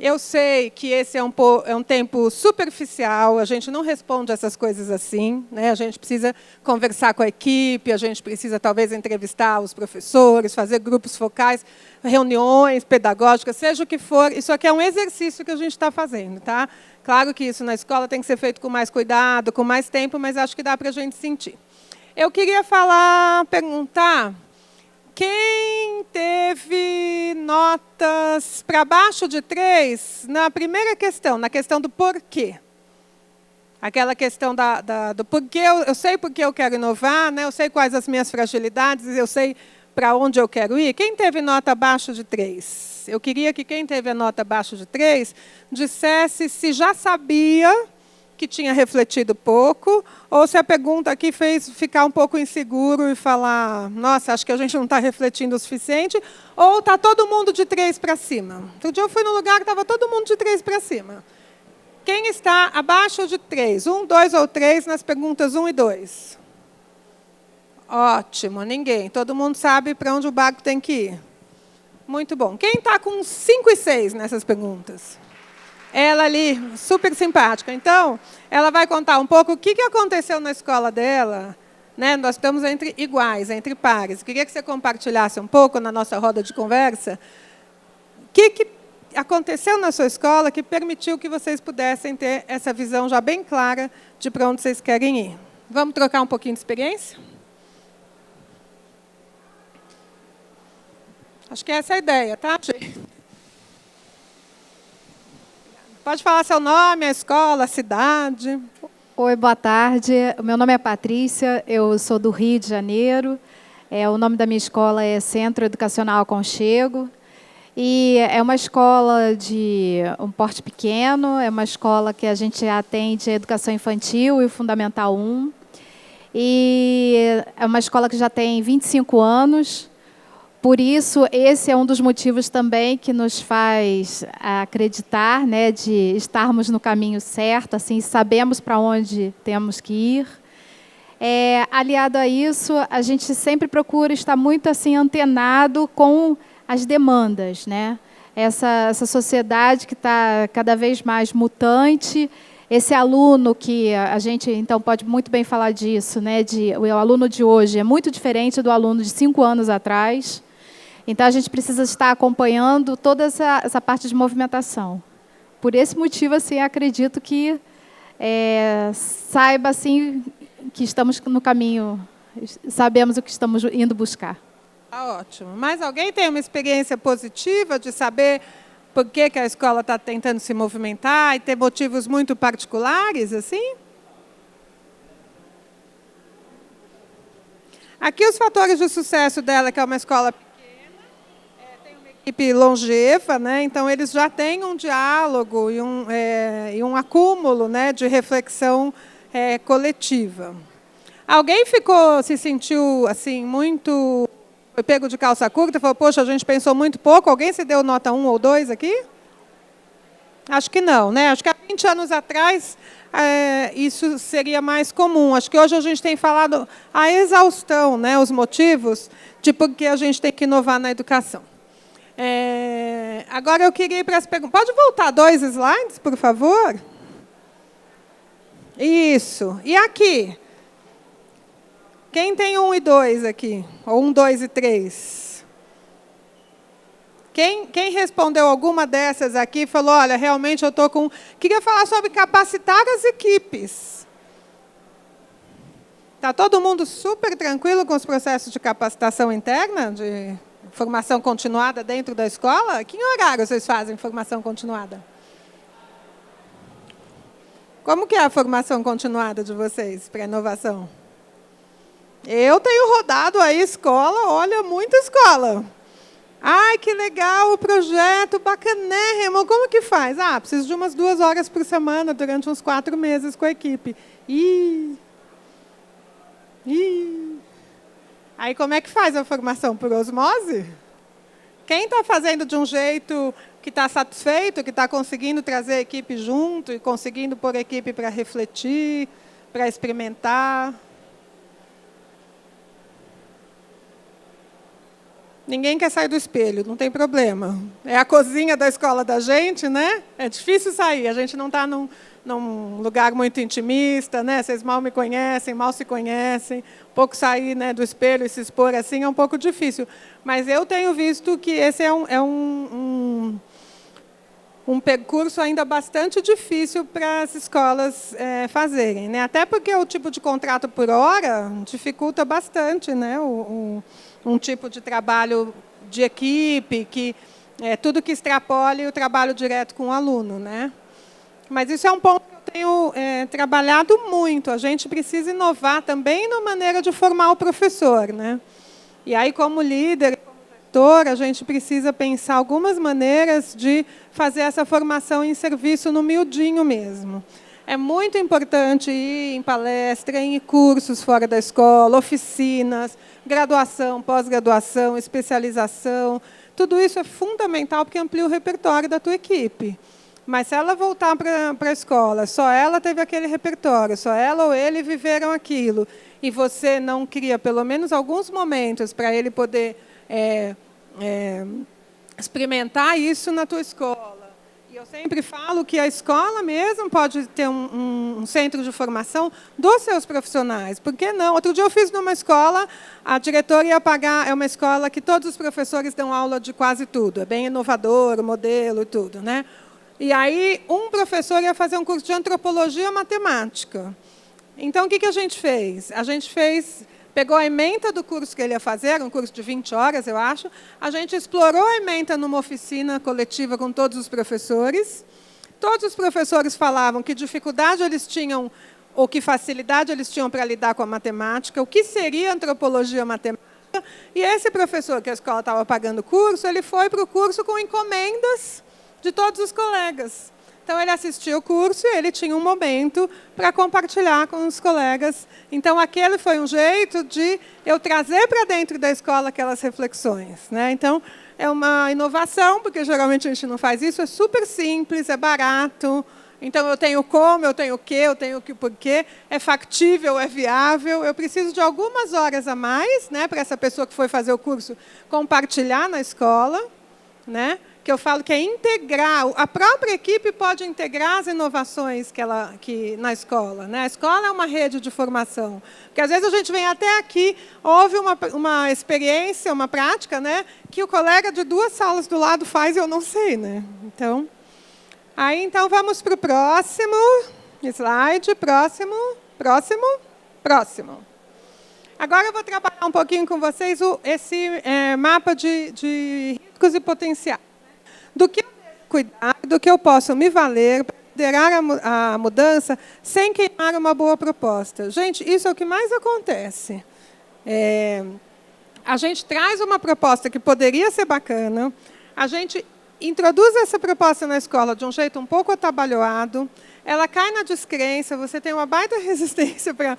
Speaker 1: Eu sei que esse é um tempo superficial, a gente não responde essas coisas assim, né? A gente precisa conversar com a equipe, a gente precisa talvez entrevistar os professores, fazer grupos focais, reuniões pedagógicas, seja o que for. Isso aqui é um exercício que a gente está fazendo, tá? Claro que isso na escola tem que ser feito com mais cuidado, com mais tempo, mas acho que dá para a gente sentir. Eu queria perguntar... Quem teve notas para baixo de 3 na primeira questão, na questão do porquê? Aquela questão do porquê, eu sei porque eu quero inovar, né? Eu sei quais as minhas fragilidades, eu sei para onde eu quero ir. Quem teve nota abaixo de 3? Eu queria que quem teve a nota abaixo de 3 dissesse se já sabia que tinha refletido pouco, ou se a pergunta aqui fez ficar um pouco inseguro e falar, nossa, acho que a gente não está refletindo o suficiente, ou está todo mundo de 3 para cima. Outro dia eu fui num lugar que estava todo mundo de 3 para cima. Quem está abaixo de 3? 1, 2 ou 3 nas perguntas 1 e 2? Ótimo, ninguém. Todo mundo sabe para onde o barco tem que ir. Muito bom. Quem está com 5 e 6 nessas perguntas? Ela ali, super simpática. Então, ela vai contar um pouco o que aconteceu na escola dela. Né? Nós estamos entre iguais, entre pares. Queria que você compartilhasse um pouco na nossa roda de conversa o que aconteceu na sua escola que permitiu que vocês pudessem ter essa visão já bem clara de para onde vocês querem ir. Vamos trocar um pouquinho de experiência? Acho que essa é a ideia, tá, gente? Pode falar seu nome, a escola, a cidade.
Speaker 2: Oi, boa tarde. O meu nome é Patrícia, eu sou do Rio de Janeiro. O nome da minha escola é Centro Educacional Aconchego. E é uma escola de um porte pequeno, é uma escola que a gente atende a educação infantil e o Fundamental 1. E é uma escola que já tem 25 anos. Por isso, esse é um dos motivos também que nos faz acreditar, né, de estarmos no caminho certo, assim, sabemos para onde temos que ir. Aliado a isso, a gente sempre procura estar muito assim, antenado com as demandas, né? Essa sociedade que está cada vez mais mutante, esse aluno que a gente então pode muito bem falar disso, né? O aluno de hoje é muito diferente do aluno de 5 anos atrás. Então, a gente precisa estar acompanhando toda essa parte de movimentação. Por esse motivo, assim, acredito que saiba assim, que estamos no caminho, sabemos o que estamos indo buscar.
Speaker 1: Ótimo. Mas alguém tem uma experiência positiva de saber por que a escola está tentando se movimentar e ter motivos muito particulares, assim? Aqui os fatores de sucesso dela, que é uma escola equipe longeva, né? Então eles já têm um diálogo e um acúmulo, né, de reflexão coletiva. Alguém se sentiu assim muito, foi pego de calça curta, falou, poxa, a gente pensou muito pouco, alguém se deu nota 1 ou 2 aqui? Acho que não, né? Acho que há 20 anos atrás isso seria mais comum. Acho que hoje a gente tem falado a exaustão, né, os motivos de por que a gente tem que inovar na educação. Agora eu queria ir para as perguntas. Pode voltar 2 slides, por favor? Isso. E aqui? Quem tem 1 e 2 aqui? Ou 1, 2 e 3? Quem respondeu alguma dessas aqui falou, olha, realmente eu estou com... Queria falar sobre capacitar as equipes. Está todo mundo super tranquilo com os processos de capacitação interna, de formação continuada dentro da escola? Que horário vocês fazem formação continuada? Como que é a formação continuada de vocês para inovação? Eu tenho rodado aí escola, olha, muita escola. Ai, que legal o projeto, bacanérrimo. Como que faz? Preciso de umas 2 horas por semana, durante uns 4 meses com a equipe. Aí como é que faz a formação? Por osmose? Quem está fazendo de um jeito que está satisfeito, que está conseguindo trazer a equipe junto e conseguindo pôr a equipe para refletir, para experimentar? Ninguém quer sair do espelho, não tem problema. É a cozinha da escola da gente, né? É difícil sair, a gente não está num lugar muito intimista, né? Vocês mal me conhecem, mal se conhecem. Um pouco sair, né, do espelho e se expor assim é um pouco difícil. Mas eu tenho visto que esse é um percurso ainda bastante difícil para as escolas fazerem, né? Até porque o tipo de contrato por hora dificulta bastante, né? Um tipo de trabalho de equipe, que tudo que extrapole o trabalho direto com o aluno, né? Mas isso é um ponto que eu tenho trabalhado muito. A gente precisa inovar também na maneira de formar o professor, né? E aí, como líder, como gestor, a gente precisa pensar algumas maneiras de fazer essa formação em serviço no miudinho mesmo. É muito importante ir em palestra, em cursos fora da escola, oficinas, graduação, pós-graduação, especialização. Tudo isso é fundamental porque amplia o repertório da tua equipe. Mas se ela voltar para a escola, só ela teve aquele repertório, só ela ou ele viveram aquilo, e você não cria pelo menos alguns momentos para ele poder experimentar isso na tua escola. E eu sempre falo que a escola mesmo pode ter um centro de formação dos seus profissionais. Por que não? Outro dia eu fiz numa escola, a diretora ia pagar, é uma escola que todos os professores dão aula de quase tudo, é bem inovador, o modelo e tudo, né? E aí um professor ia fazer um curso de antropologia matemática. Então, o que a gente fez? A gente pegou a ementa do curso que ele ia fazer, era um curso de 20 horas, eu acho. A gente explorou a ementa numa oficina coletiva com todos os professores. Todos os professores falavam que dificuldade eles tinham, ou que facilidade eles tinham para lidar com a matemática, o que seria antropologia matemática. E esse professor, que a escola estava pagando o curso, ele foi para o curso com encomendas de todos os colegas. Então, ele assistia o curso e ele tinha um momento para compartilhar com os colegas. Então, aquele foi um jeito de eu trazer para dentro da escola aquelas reflexões, né? Então, é uma inovação, porque geralmente a gente não faz isso, é super simples, é barato. Então, eu tenho como, eu tenho o quê, eu tenho o que, porquê, é factível, é viável. Eu preciso de algumas horas a mais, né, para essa pessoa que foi fazer o curso compartilhar na escola, né? Que eu falo que é integrar, a própria equipe pode integrar as inovações que na escola, né? A escola é uma rede de formação. Porque, às vezes, a gente vem até aqui, houve uma experiência, uma prática, né, que o colega de 2 salas do lado faz e eu não sei, né? Então, vamos para o próximo slide. Próximo. Agora eu vou trabalhar um pouquinho com vocês esse mapa de riscos e potenciais. Do que eu devo cuidar, do que eu posso me valer para liderar a mudança sem queimar uma boa proposta. Gente, isso é o que mais acontece. A gente traz uma proposta que poderia ser bacana, a gente introduz essa proposta na escola de um jeito um pouco atabalhoado, ela cai na descrença, você tem uma baita resistência para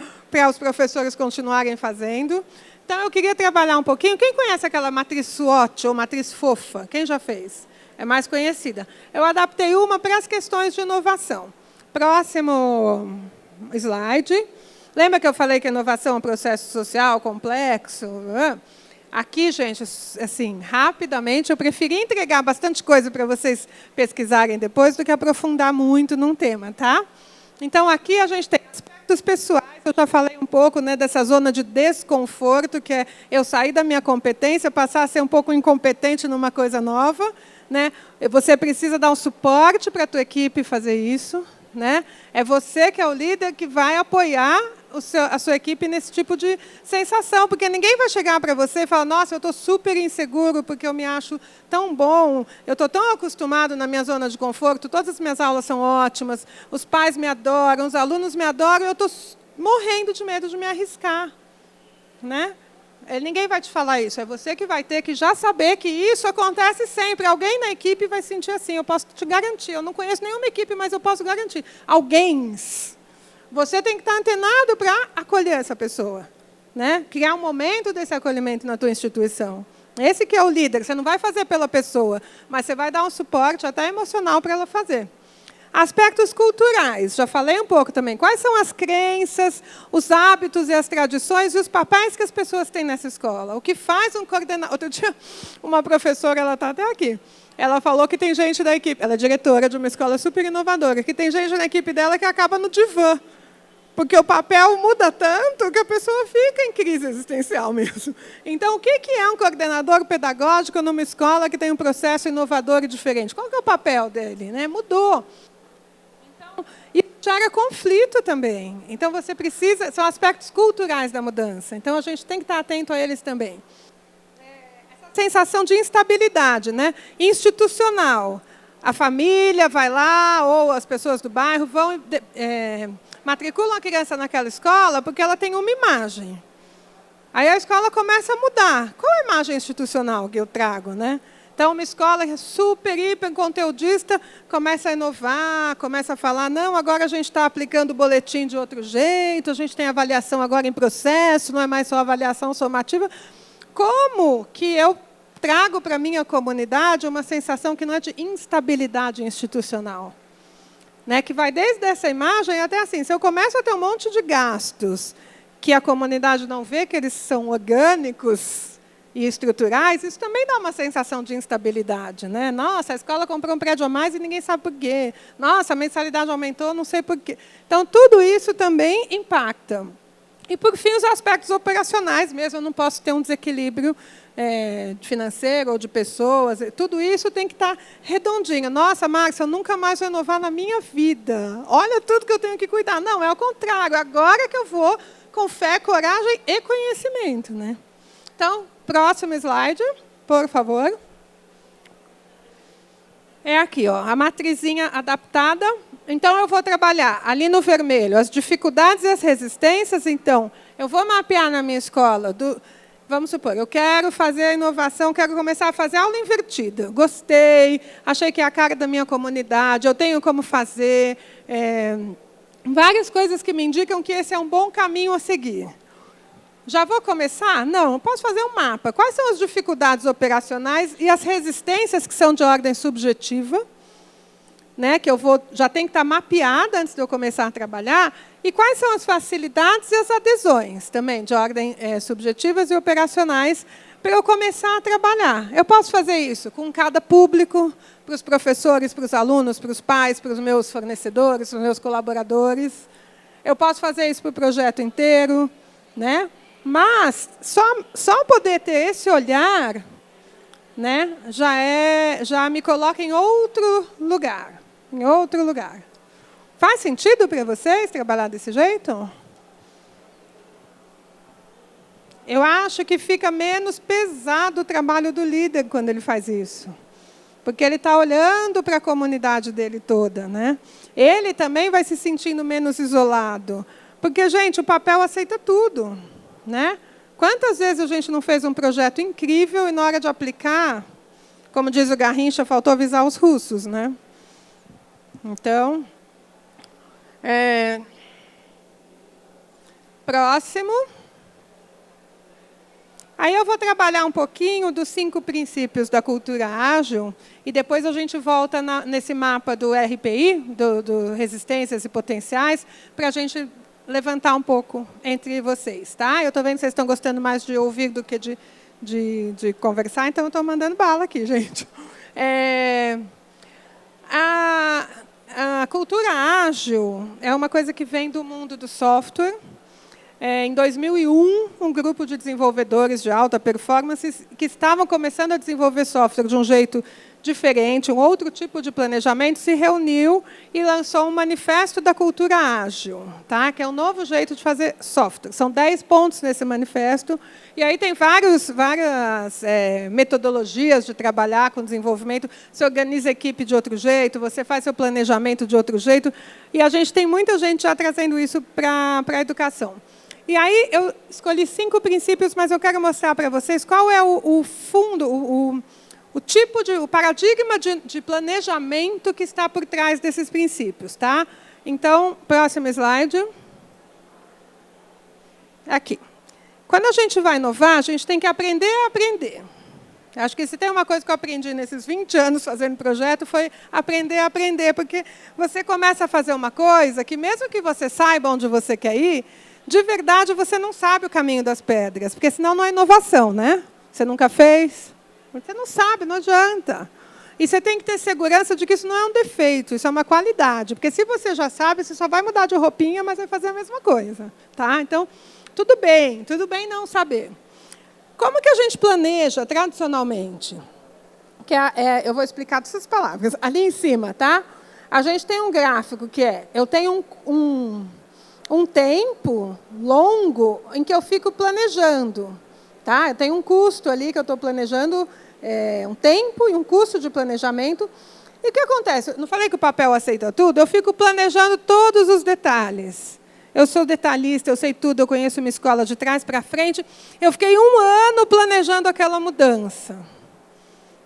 Speaker 1: os professores continuarem fazendo. Então, eu queria trabalhar um pouquinho. Quem conhece aquela matriz SWOT, ou matriz fofa? Quem já fez? É mais conhecida. Eu adaptei uma para as questões de inovação. Próximo slide. Lembra que eu falei que a inovação é um processo social complexo? Aqui, gente, assim, rapidamente, eu preferi entregar bastante coisa para vocês pesquisarem depois do que aprofundar muito num tema, tá? Então, aqui a gente tem aspectos pessoais. Eu já falei um pouco, né, dessa zona de desconforto, que é eu sair da minha competência, passar a ser um pouco incompetente numa coisa nova, né? Você precisa dar um suporte para a tua equipe fazer isso, né? É você que é o líder que vai apoiar a sua equipe nesse tipo de sensação, porque ninguém vai chegar para você e falar, nossa, eu estou super inseguro porque eu me acho tão bom, eu estou tão acostumado na minha zona de conforto, todas as minhas aulas são ótimas, os pais me adoram, os alunos me adoram, eu estou morrendo de medo de me arriscar, né? Ninguém vai te falar isso, é você que vai ter que já saber que isso acontece sempre. Alguém na equipe vai sentir assim, eu posso te garantir, eu não conheço nenhuma equipe, mas eu posso garantir. Alguém. Você tem que estar antenado para acolher essa pessoa, né? Criar um momento desse acolhimento na tua instituição. Esse que é o líder, você não vai fazer pela pessoa, mas você vai dar um suporte até emocional para ela fazer. Aspectos culturais, já falei um pouco também. Quais são as crenças, os hábitos e as tradições e os papéis que as pessoas têm nessa escola? O que faz um coordenador... Outro dia, uma professora, ela está até aqui, ela falou que tem gente da equipe, ela é diretora de uma escola super inovadora, que tem gente na equipe dela que acaba no divã, porque o papel muda tanto que a pessoa fica em crise existencial mesmo. Então, o que é um coordenador pedagógico numa escola que tem um processo inovador e diferente? Qual que é o papel dele, né? Mudou. E gera conflito também. Então, você precisa... São aspectos culturais da mudança. Então, a gente tem que estar atento a eles também. Essa sensação de instabilidade, né? Institucional. A família vai lá, ou as pessoas do bairro vão... matriculam a criança naquela escola porque ela tem uma imagem. Aí a escola começa a mudar. Qual a imagem institucional que eu trago, né? Então, uma escola super, hiper conteudista começa a inovar, começa a falar, não, agora a gente está aplicando o boletim de outro jeito, a gente tem avaliação agora em processo, não é mais só avaliação somativa. Como que eu trago para a minha comunidade uma sensação que não é de instabilidade institucional? Né, que vai desde essa imagem até assim, se eu começo a ter um monte de gastos que a comunidade não vê que eles são orgânicos e estruturais, isso também dá uma sensação de instabilidade, né? Nossa, a escola comprou um prédio a mais e ninguém sabe por quê. Nossa, a mensalidade aumentou, não sei por quê. Então, tudo isso também impacta. E, por fim, os aspectos operacionais mesmo. Eu não posso ter um desequilíbrio financeiro ou de pessoas. Tudo isso tem que estar redondinho. Nossa, Márcia, eu nunca mais vou inovar na minha vida. Olha tudo que eu tenho que cuidar. Não, é o contrário. Agora que eu vou com fé, coragem e conhecimento, né? Então, próximo slide, por favor. É aqui, ó, a matrizinha adaptada. Então, eu vou trabalhar ali no vermelho as dificuldades e as resistências. Então, eu vou mapear na minha escola... Vamos supor, eu quero fazer a inovação, quero começar a fazer aula invertida. Gostei, achei que é a cara da minha comunidade, eu tenho como fazer. Várias coisas que me indicam que esse é um bom caminho a seguir. Já vou começar? Não, eu posso fazer um mapa. Quais são as dificuldades operacionais e as resistências que são de ordem subjetiva, né, que já tem que estar mapeada antes de eu começar a trabalhar, e quais são as facilidades e as adesões, também, de ordem subjetivas e operacionais, para eu começar a trabalhar. Eu posso fazer isso com cada público, para os professores, para os alunos, para os pais, para os meus fornecedores, para os meus colaboradores. Eu posso fazer isso para o projeto inteiro, né? Mas só poder ter esse olhar, né, já me coloca em outro lugar. Em outro lugar. Faz sentido para vocês trabalhar desse jeito? Eu acho que fica menos pesado o trabalho do líder quando ele faz isso. Porque ele está olhando para a comunidade dele toda, né? Ele também vai se sentindo menos isolado. Porque, gente, o papel aceita tudo, né? Quantas vezes a gente não fez um projeto incrível e, na hora de aplicar, como diz o Garrincha, faltou avisar os russos, né? Então, próximo. Aí eu vou trabalhar um pouquinho dos 5 princípios da cultura ágil, e depois a gente volta nesse mapa do RPI, do Resistências e Potenciais, para a gente levantar um pouco entre vocês. Tá? Eu estou vendo que vocês estão gostando mais de ouvir do que de de conversar, então eu estou mandando bala aqui, gente. A cultura ágil é uma coisa que vem do mundo do software. Em 2001, um grupo de desenvolvedores de alta performance que estavam começando a desenvolver software de um jeito diferente, um outro tipo de planejamento, se reuniu e lançou um manifesto da cultura ágil, tá? Que é um novo jeito de fazer software. São 10 pontos nesse manifesto, e aí tem várias metodologias de trabalhar com desenvolvimento. Você organiza a equipe de outro jeito, você faz seu planejamento de outro jeito, e a gente tem muita gente já trazendo isso para a educação. E aí eu escolhi 5 princípios, mas eu quero mostrar para vocês qual é o fundo, o paradigma de planejamento que está por trás desses princípios, tá? Então, próximo slide. Aqui. Quando a gente vai inovar, a gente tem que aprender a aprender. Acho que se tem uma coisa que eu aprendi nesses 20 anos fazendo projeto, foi aprender a aprender, porque você começa a fazer uma coisa que, mesmo que você saiba onde você quer ir, de verdade você não sabe o caminho das pedras, porque senão não é inovação, né? Você nunca fez, você não sabe, não adianta. E você tem que ter segurança de que isso não é um defeito, isso é uma qualidade, porque se você já sabe, você só vai mudar de roupinha, mas vai fazer a mesma coisa, tá? Então, tudo bem não saber. Como que a gente planeja tradicionalmente? Eu vou explicar essas palavras. Ali em cima, tá? A gente tem um gráfico que eu tenho um tempo longo em que eu fico planejando. Tá? Eu tenho um custo ali que eu estou planejando, um tempo e um custo de planejamento. E o que acontece? Não falei que o papel aceita tudo? Eu fico planejando todos os detalhes. Eu sou detalhista, eu sei tudo, eu conheço uma escola de trás para frente. Eu fiquei 1 ano planejando aquela mudança.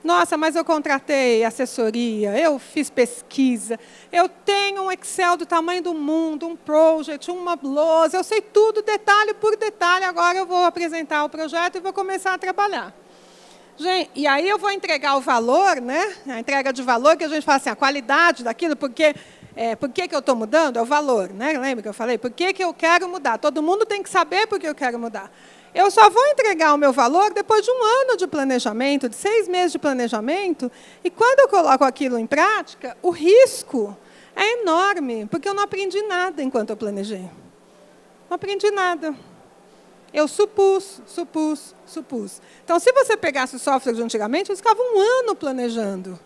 Speaker 1: Nossa, mas eu contratei assessoria, eu fiz pesquisa, eu tenho um Excel do tamanho do mundo, um project, uma lousa, eu sei tudo, detalhe por detalhe, agora eu vou apresentar o projeto e vou começar a trabalhar. Gente, e aí eu vou entregar o valor, né? A entrega de valor, que a gente fala assim, a qualidade daquilo, por que eu estou mudando? É o valor, né? Lembra que eu falei? Por que eu quero mudar? Todo mundo tem que saber por que eu quero mudar. Eu só vou entregar o meu valor depois de 1 ano de planejamento, de 6 meses de planejamento, e quando eu coloco aquilo em prática, o risco é enorme, porque eu não aprendi nada enquanto eu planejei. Não aprendi nada. Eu supus. Então, se você pegasse o software de antigamente, eu ficava 1 ano planejando.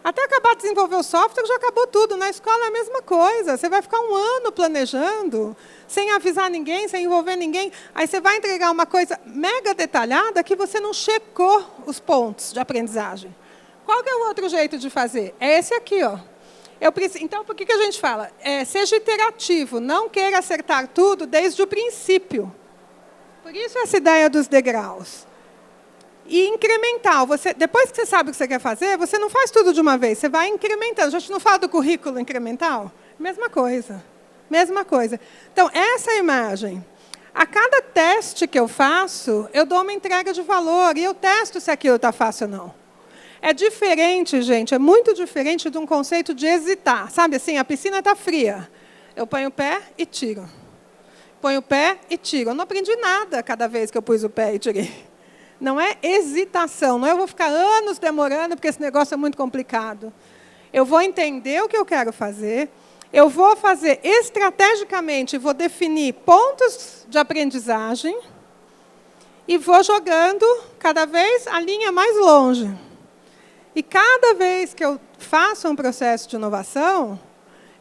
Speaker 1: Até acabar de desenvolver o software, já acabou tudo. Na escola é a mesma coisa. Você vai ficar 1 ano planejando, sem avisar ninguém, sem envolver ninguém. Aí você vai entregar uma coisa mega detalhada que você não checou os pontos de aprendizagem. Qual que é o outro jeito de fazer? É esse aqui, ó. Então, por que a gente fala? Seja iterativo, não queira acertar tudo desde o princípio. Por isso essa ideia dos degraus. E incremental. Depois que você sabe o que você quer fazer, você não faz tudo de uma vez, você vai incrementando. A gente não fala do currículo incremental? Mesma coisa. Mesma coisa. Então, essa imagem. A cada teste que eu faço, eu dou uma entrega de valor e eu testo se aquilo está fácil ou não. É diferente, gente, é muito diferente de um conceito de hesitar. Sabe assim, a piscina está fria. Eu ponho o pé e tiro. Ponho o pé e tiro. Eu não aprendi nada cada vez que eu pus o pé e tirei. Não é hesitação, não é eu vou ficar anos demorando, porque esse negócio é muito complicado. Eu vou entender o que eu quero fazer, eu vou fazer estrategicamente, vou definir pontos de aprendizagem e vou jogando cada vez a linha mais longe. E cada vez que eu faço um processo de inovação,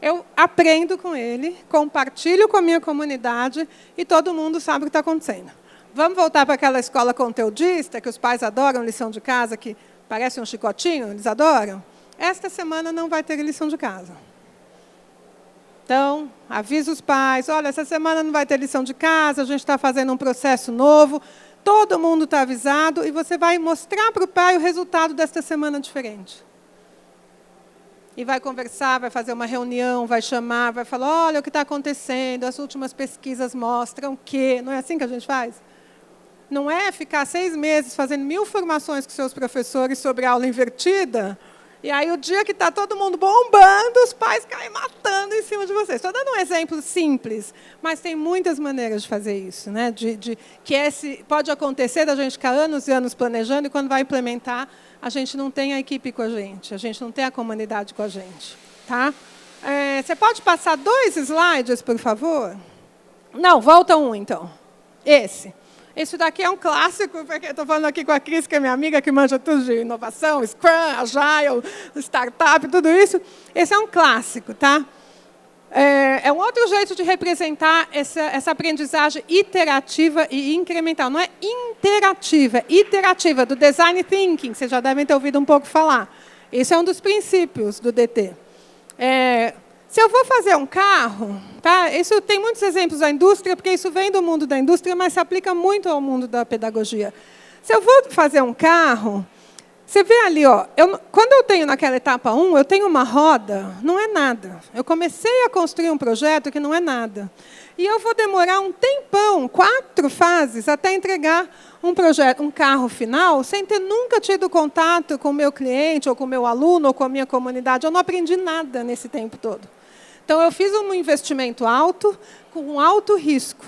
Speaker 1: eu aprendo com ele, compartilho com a minha comunidade e todo mundo sabe o que está acontecendo. Vamos voltar para aquela escola conteudista, que os pais adoram lição de casa, que parece um chicotinho, eles adoram? Esta semana não vai ter lição de casa. Então, avisa os pais, olha, essa semana não vai ter lição de casa, a gente está fazendo um processo novo, todo mundo está avisado, e você vai mostrar para o pai o resultado desta semana diferente. E vai conversar, vai fazer uma reunião, vai chamar, vai falar, olha o que está acontecendo, as últimas pesquisas mostram que... Não é assim que a gente faz? Não é ficar 6 meses fazendo 1000 formações com seus professores sobre aula invertida E aí, o dia que está todo mundo bombando, os pais caem matando em cima de vocês. Estou dando um exemplo simples, mas tem muitas maneiras de fazer isso, né? Pode acontecer da gente ficar anos e anos planejando, e quando vai implementar, a gente não tem a equipe com a gente não tem a comunidade com a gente. Tá? Você pode passar 2 slides, por favor? Não, volta um, então. Esse. Esse daqui é um clássico, porque estou falando aqui com a Cris, que é minha amiga, que manja tudo de inovação, Scrum, Agile, Startup, tudo isso. Esse é um clássico, tá? É um outro jeito de representar essa aprendizagem iterativa e incremental. Não é interativa, é iterativa, do Design Thinking, vocês já devem ter ouvido um pouco falar. Esse é um dos princípios do DT. Se eu vou fazer um carro, tá? Isso tem muitos exemplos da indústria, porque isso vem do mundo da indústria, mas se aplica muito ao mundo da pedagogia. Se eu vou fazer um carro, você vê ali, ó, quando eu tenho naquela etapa 1, eu tenho uma roda, não é nada. Eu comecei a construir um projeto que não é nada. E eu vou demorar um tempão, 4 fases, até entregar um carro final, sem ter nunca tido contato com o meu cliente, ou com o meu aluno, ou com a minha comunidade. Eu não aprendi nada nesse tempo todo. Então, eu fiz um investimento alto, com um alto risco.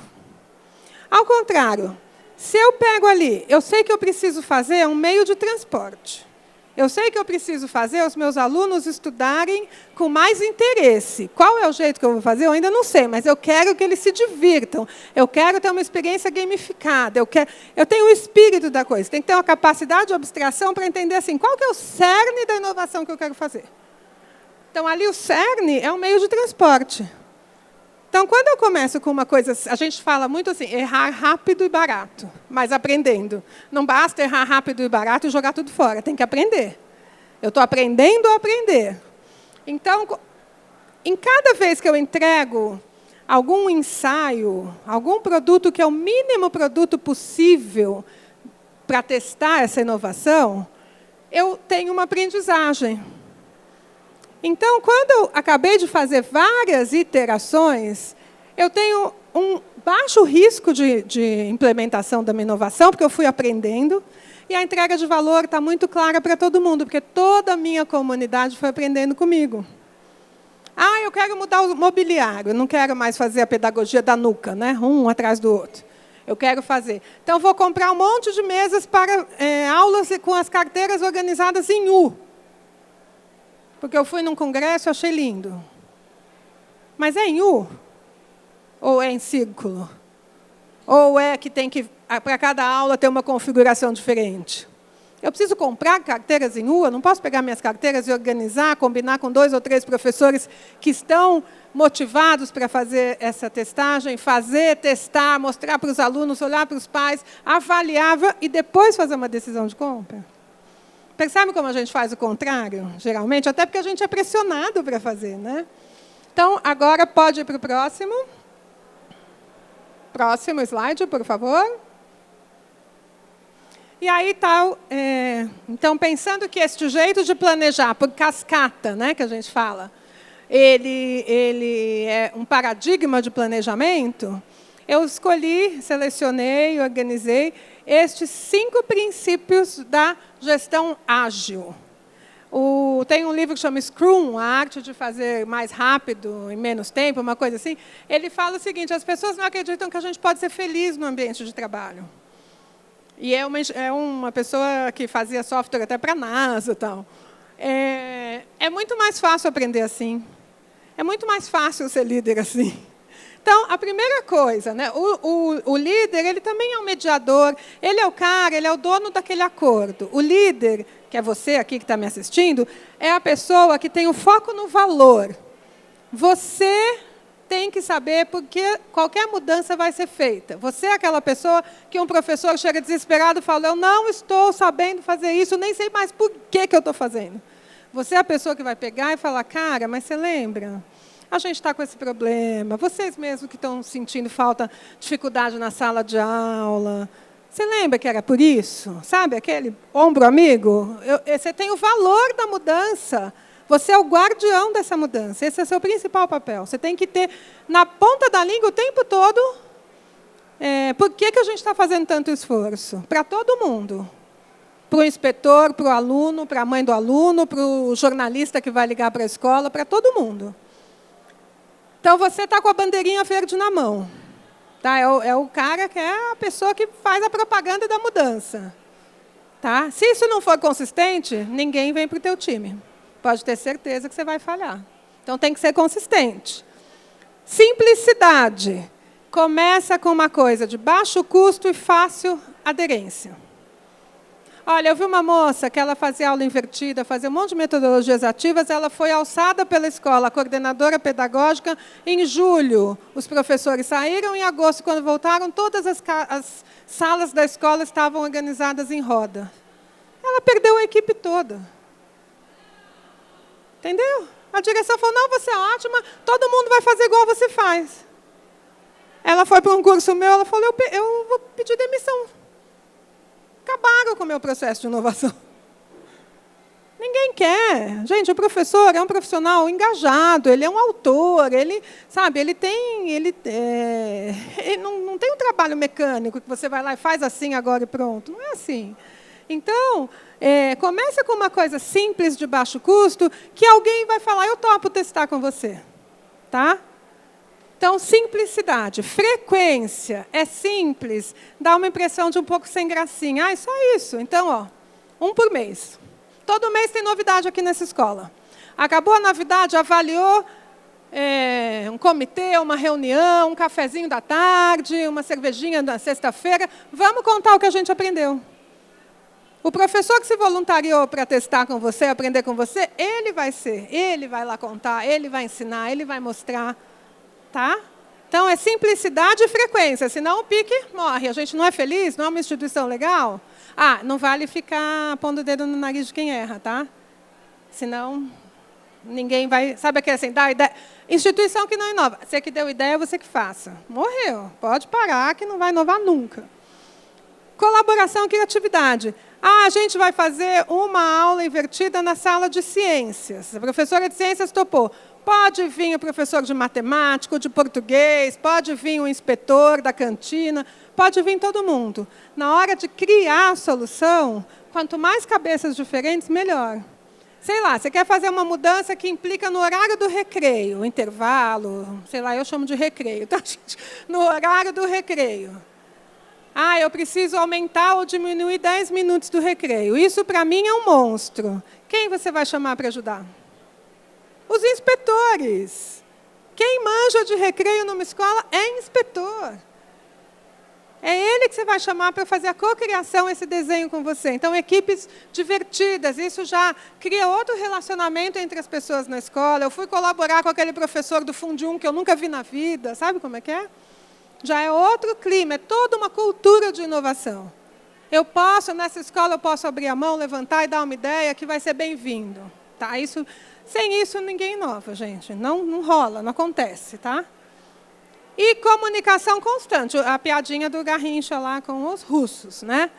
Speaker 1: Ao contrário, se eu pego ali, eu sei que eu preciso fazer um meio de transporte. Eu sei que eu preciso fazer os meus alunos estudarem com mais interesse. Qual é o jeito que eu vou fazer? Eu ainda não sei, mas eu quero que eles se divirtam. Eu quero ter uma experiência gamificada. Eu tenho o espírito da coisa. Tem que ter uma capacidade de abstração para entender assim, qual que é o cerne da inovação que eu quero fazer. Então, ali o cerne é um meio de transporte. Então, quando eu começo com uma coisa, a gente fala muito assim, errar rápido e barato, mas aprendendo. Não basta errar rápido e barato e jogar tudo fora, tem que aprender. Eu estou aprendendo a aprender. Então, em cada vez que eu entrego algum ensaio, algum produto que é o mínimo produto possível para testar essa inovação, eu tenho uma aprendizagem. Então, quando eu acabei de fazer várias iterações, eu tenho um baixo risco de implementação da minha inovação, porque eu fui aprendendo, e a entrega de valor está muito clara para todo mundo, porque toda a minha comunidade foi aprendendo comigo. Ah, eu quero mudar o mobiliário, eu não quero mais fazer a pedagogia da nuca, né? Um atrás do outro. Eu quero fazer. Então, vou comprar um monte de mesas para aulas com as carteiras organizadas em U. Porque eu fui num congresso e achei lindo. Mas é em U? Ou é em círculo? Ou é que tem que, para cada aula, ter uma configuração diferente? Eu preciso comprar carteiras em U? Eu não posso pegar minhas carteiras e organizar, combinar com 2 ou 3 professores que estão motivados para fazer essa testagem, testar, mostrar para os alunos, olhar para os pais, avaliar e depois fazer uma decisão de compra? Percebe como a gente faz o contrário, geralmente? Até porque a gente é pressionado para fazer, né? Então, agora pode ir para o próximo. Próximo slide, por favor. E aí está, então, pensando que este jeito de planejar, por cascata, né, que a gente fala, ele é um paradigma de planejamento, eu escolhi, selecionei, organizei estes 5 princípios da gestão ágil. Tem um livro que chama Scrum, a arte de fazer mais rápido, em menos tempo, uma coisa assim. Ele fala o seguinte, as pessoas não acreditam que a gente pode ser feliz no ambiente de trabalho. E é uma pessoa que fazia software até para a NASA e tal. É muito mais fácil aprender assim. É muito mais fácil ser líder assim. Então, a primeira coisa, né, o líder, ele também é um mediador, ele é o cara, ele é o dono daquele acordo. O líder, que é você aqui que está me assistindo, é a pessoa que tem o foco no valor. Você tem que saber porque qualquer mudança vai ser feita. Você é aquela pessoa que um professor chega desesperado e fala, eu não estou sabendo fazer isso, nem sei mais por que eu estou fazendo. Você é a pessoa que vai pegar e falar, cara, mas você lembra? A gente está com esse problema, vocês mesmos que estão sentindo dificuldade na sala de aula. Você lembra que era por isso? Sabe, aquele ombro amigo? Você tem o valor da mudança. Você é o guardião dessa mudança. Esse é o seu principal papel. Você tem que ter na ponta da língua o tempo todo por que a gente está fazendo tanto esforço? Para todo mundo. para o inspetor, para o aluno, para a mãe do aluno, para o jornalista que vai ligar para a escola, para todo mundo. Então, você está com a bandeirinha verde na mão. Tá? É o cara que é a pessoa que faz a propaganda da mudança. Tá? Se isso não for consistente, ninguém vem para o teu time. Pode ter certeza que você vai falhar. Então, tem que ser consistente. Simplicidade. Começa com uma coisa de baixo custo e fácil aderência. Olha, eu vi uma moça que ela fazia aula invertida, fazia um monte de metodologias ativas, ela foi alçada pela escola, a coordenadora pedagógica, em julho. Os professores saíram, em agosto, quando voltaram, todas as salas da escola estavam organizadas em roda. Ela perdeu a equipe toda. Entendeu? A direção falou, não, você é ótima, todo mundo vai fazer igual você faz. Ela foi para um curso meu, ela falou, eu vou pedir demissão. Acabaram com o meu processo de inovação. Ninguém quer. Gente, o professor é um profissional engajado, ele é um autor, ele não tem um trabalho mecânico que você vai lá e faz assim agora e pronto. Não é assim. Então, começa com uma coisa simples, de baixo custo, que alguém vai falar, eu topo testar com você. Tá? Então, simplicidade. Frequência é simples, dá uma impressão de um pouco sem gracinha. Só isso. Então, 1 por mês. Todo mês tem novidade aqui nessa escola. Acabou a novidade, avaliou um comitê, uma reunião, um cafezinho da tarde, uma cervejinha na sexta-feira. Vamos contar o que a gente aprendeu. O professor que se voluntariou para testar com você, aprender com você, ele vai lá contar, ele vai ensinar, ele vai mostrar. Tá? Então, é simplicidade e frequência, senão o pique morre. A gente não é feliz, não é uma instituição legal. Não vale ficar pondo o dedo no nariz de quem erra, tá? Senão, ninguém vai... Sabe aquele assim, dá ideia? Instituição que não inova. Você que deu ideia, você que faça. Morreu. Pode parar, que não vai inovar nunca. Colaboração e criatividade. A gente vai fazer uma aula invertida na sala de ciências. A professora de ciências topou. Pode vir o professor de matemática, de português, pode vir o inspetor da cantina, pode vir todo mundo. Na hora de criar a solução, quanto mais cabeças diferentes, melhor. Sei lá, você quer fazer uma mudança que implica no horário do recreio, intervalo, sei lá, eu chamo de recreio, tá, gente? No horário do recreio. Eu preciso aumentar ou diminuir 10 minutos do recreio. Isso, para mim, é um monstro. Quem você vai chamar para ajudar? Os inspetores. Quem manja de recreio numa escola é inspetor. É ele que você vai chamar para fazer a cocriação, esse desenho com você. Então, equipes divertidas, isso já cria outro relacionamento entre as pessoas na escola. Eu fui colaborar com aquele professor do Fundi 1 que eu nunca vi na vida, sabe como é que é? Já é outro clima, é toda uma cultura de inovação. Nessa escola, eu posso abrir a mão, levantar e dar uma ideia que vai ser bem-vindo. Tá? Sem isso, ninguém inova, gente. Não rola, não acontece. Tá? E comunicação constante. A piadinha do Garrincha lá com os russos. Né?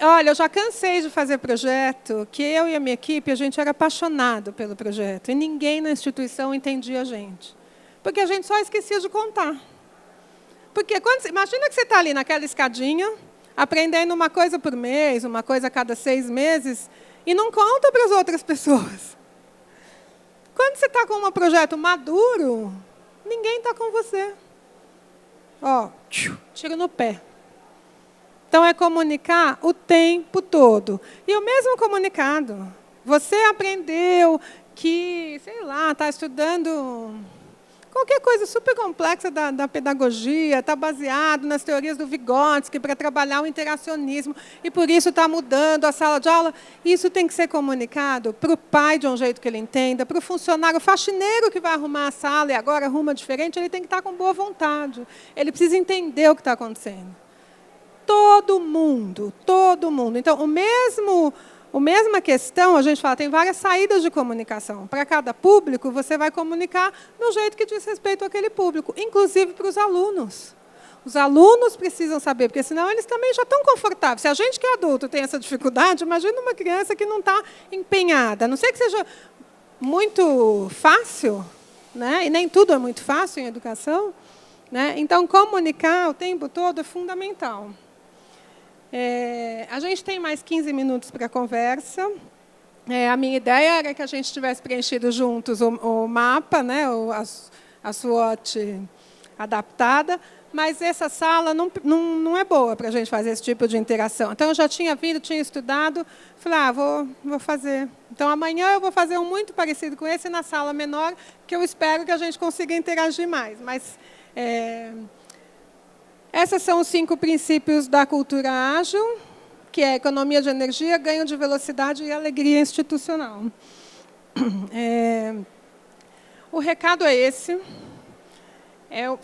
Speaker 1: Olha, eu já cansei de fazer projeto que eu e a minha equipe, a gente era apaixonado pelo projeto. E ninguém na instituição entendia a gente. Porque a gente só esquecia de contar. Porque imagina que você está ali naquela escadinha, aprendendo uma coisa por mês, uma coisa a cada 6 meses, e não conta para as outras pessoas. Quando você está com um projeto maduro, ninguém está com você. Tiro no pé. Então, é comunicar o tempo todo. E o mesmo comunicado. Você aprendeu que, sei lá, está estudando qualquer coisa super complexa da pedagogia, está baseado nas teorias do Vygotsky para trabalhar o interacionismo, e por isso está mudando a sala de aula. Isso tem que ser comunicado para o pai de um jeito que ele entenda, para o funcionário, o faxineiro que vai arrumar a sala e agora arruma diferente, ele tem que estar com boa vontade. Ele precisa entender o que está acontecendo. Todo mundo, todo mundo. Então, a mesma questão, a gente fala, tem várias saídas de comunicação. Para cada público, você vai comunicar do jeito que diz respeito àquele público, inclusive para os alunos. Os alunos precisam saber, porque senão eles também já estão confortáveis. Se a gente que é adulto tem essa dificuldade, imagina uma criança que não está empenhada. A não sei que seja muito fácil, né? E nem tudo é muito fácil em educação. Né? Então, comunicar o tempo todo é fundamental. A gente tem mais 15 minutos para a conversa. A minha ideia era que a gente tivesse preenchido juntos o mapa, né, a SWOT adaptada, mas essa sala não é boa para a gente fazer esse tipo de interação. Então, eu já tinha vindo, tinha estudado, falei, vou fazer. Então, amanhã eu vou fazer um muito parecido com esse na sala menor, que eu espero que a gente consiga interagir mais. Mas esses são os 5 princípios da cultura ágil, que é economia de energia, ganho de velocidade e alegria institucional. O recado é esse. Eu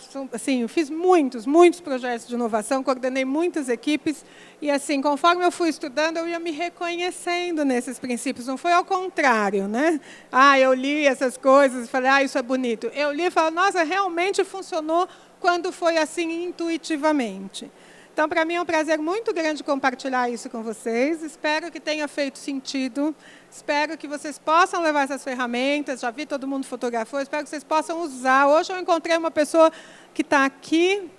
Speaker 1: fiz muitos projetos de inovação, coordenei muitas equipes, e, assim, conforme eu fui estudando, eu ia me reconhecendo nesses princípios. Não foi ao contrário, né? Eu li essas coisas e falei, isso é bonito. Eu li e falei, nossa, realmente funcionou quando foi assim intuitivamente. Então, para mim, é um prazer muito grande compartilhar isso com vocês. Espero que tenha feito sentido. Espero que vocês possam levar essas ferramentas. Já vi todo mundo fotografou. Espero que vocês possam usar. Hoje eu encontrei uma pessoa que está aqui,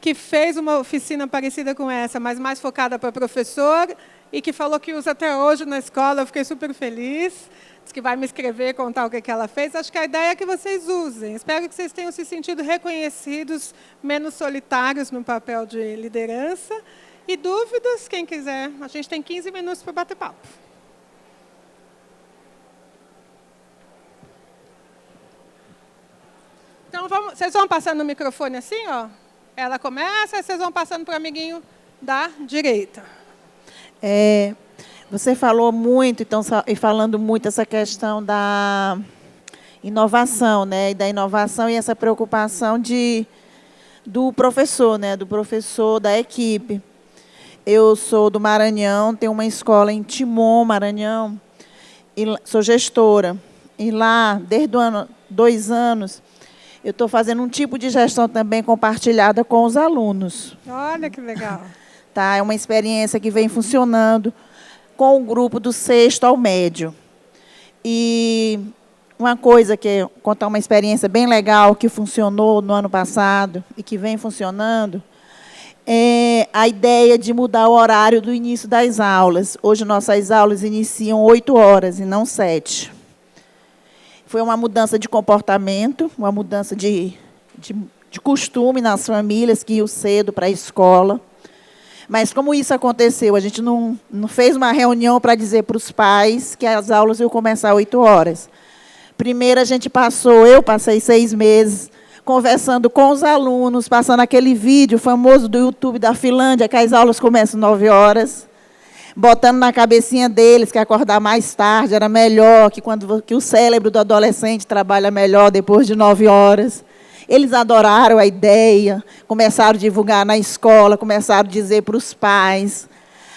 Speaker 1: que fez uma oficina parecida com essa, mas mais focada para professor, e que falou que usa até hoje na escola. Eu fiquei super feliz. Diz que vai me escrever, contar o que ela fez. Acho que a ideia é que vocês usem. Espero que vocês tenham se sentido reconhecidos, menos solitários no papel de liderança. E dúvidas, quem quiser. A gente tem 15 minutos para bater papo. Então, vocês vão passando o microfone assim, ó. Ela começa, e vocês vão passando para o amiguinho da direita.
Speaker 3: Você falou muito, então, e falando muito essa questão da inovação, né? E da inovação e essa preocupação do professor, né? Do professor, da equipe. Eu sou do Maranhão, tenho uma escola em Timon, Maranhão, e sou gestora. E lá, desde o ano 2 anos, eu estou fazendo um tipo de gestão também compartilhada com os alunos.
Speaker 1: Olha que legal.
Speaker 3: Tá? É uma experiência que vem funcionando com o grupo do 6º ao médio. E uma coisa contar uma experiência bem legal que funcionou no ano passado e que vem funcionando, é a ideia de mudar o horário do início das aulas. Hoje, nossas aulas iniciam 8 horas e não 7. Foi uma mudança de comportamento, uma mudança de costume nas famílias que iam cedo para a escola. Mas, como isso aconteceu, a gente não fez uma reunião para dizer para os pais que as aulas iam começar às 8 horas. Primeiro, eu passei 6 meses conversando com os alunos, passando aquele vídeo famoso do YouTube da Finlândia, que as aulas começam às 9 horas, botando na cabecinha deles que acordar mais tarde era melhor, que o cérebro do adolescente trabalha melhor depois de 9 horas. Eles adoraram a ideia, começaram a divulgar na escola, começaram a dizer para os pais.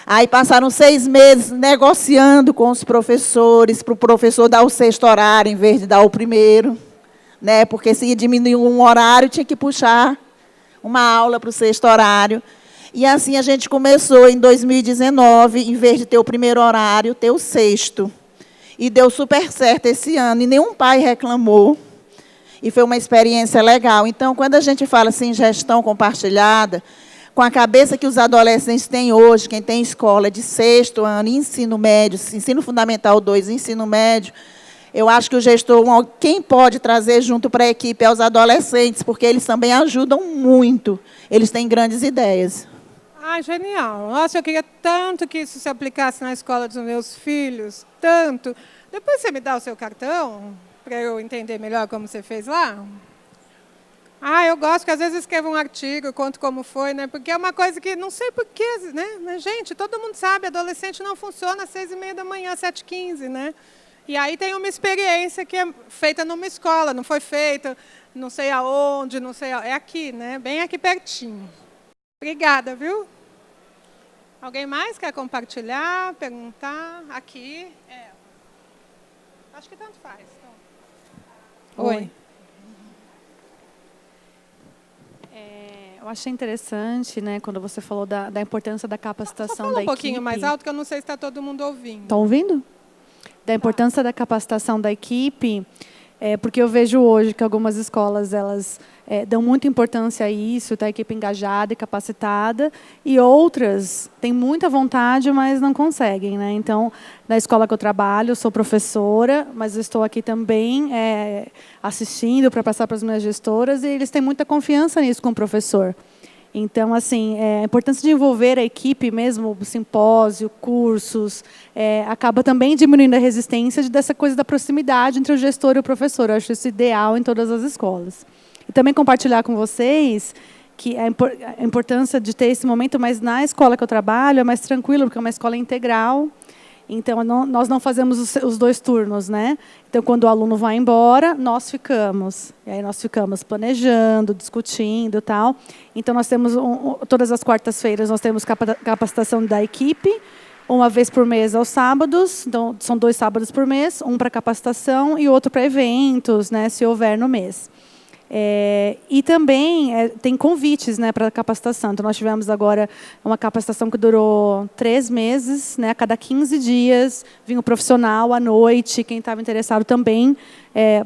Speaker 3: Aí passaram 6 meses negociando com os professores, para o professor dar o 6º horário, em vez de dar o 1º. Né? Porque se ia diminuir um horário, tinha que puxar uma aula para o 6º horário. E assim a gente começou em 2019, em vez de ter o 1º horário, ter o 6º. E deu super certo esse ano, e nenhum pai reclamou. E foi uma experiência legal. Então, quando a gente fala assim, gestão compartilhada, com a cabeça que os adolescentes têm hoje, quem tem escola de 6º ano, ensino médio, ensino fundamental 2, ensino médio, eu acho que o gestor, quem pode trazer junto para a equipe é os adolescentes, porque eles também ajudam muito. Eles têm grandes ideias.
Speaker 1: Genial. Nossa, eu queria tanto que isso se aplicasse na escola dos meus filhos, tanto. Depois você me dá o seu cartão, para eu entender melhor como você fez lá? Eu gosto que às vezes eu escrevo um artigo, conto como foi, né? Porque é uma coisa que não sei porquê, né? Mas, gente, todo mundo sabe, adolescente não funciona às 6h30 da manhã, 7h15, né? E aí tem uma experiência que é feita numa escola, não foi feita não sei aonde, não sei é aqui, né? Bem aqui pertinho. Obrigada, viu? Alguém mais quer compartilhar, perguntar? Aqui. Acho que tanto faz. Então. Oi.
Speaker 4: Eu achei interessante, né, quando você falou da importância da capacitação
Speaker 1: da equipe. Fala um pouquinho mais alto, que eu não sei se está todo mundo ouvindo.
Speaker 4: Está ouvindo? Da importância da capacitação da equipe. porque eu vejo hoje que algumas escolas elas dão muita importância a isso, tá a equipe engajada e capacitada, e outras têm muita vontade, mas não conseguem, né? Então, na escola que eu trabalho, eu sou professora, mas eu estou aqui também assistindo para passar para as minhas gestoras, e eles têm muita confiança nisso com o professor. Então, assim, a importância de envolver a equipe mesmo, simpósio, cursos, acaba também diminuindo a resistência dessa coisa da proximidade entre o gestor e o professor. Eu acho isso ideal em todas as escolas. E também compartilhar com vocês que a importância de ter esse momento, mas na escola que eu trabalho é mais tranquilo, porque é uma escola integral. Então, nós não fazemos os 2 turnos, né? Então, quando o aluno vai embora, nós ficamos. E aí nós ficamos planejando, discutindo e tal. Então, nós temos, todas as quartas-feiras, nós temos capacitação da equipe, uma vez por mês aos sábados. Então, são 2 sábados por mês, um para capacitação e outro para eventos, né, se houver no mês. E também tem convites, né, para a capacitação. Então, nós tivemos agora uma capacitação que durou 3 meses, né, a cada 15 dias, vinha um profissional à noite, quem estava interessado também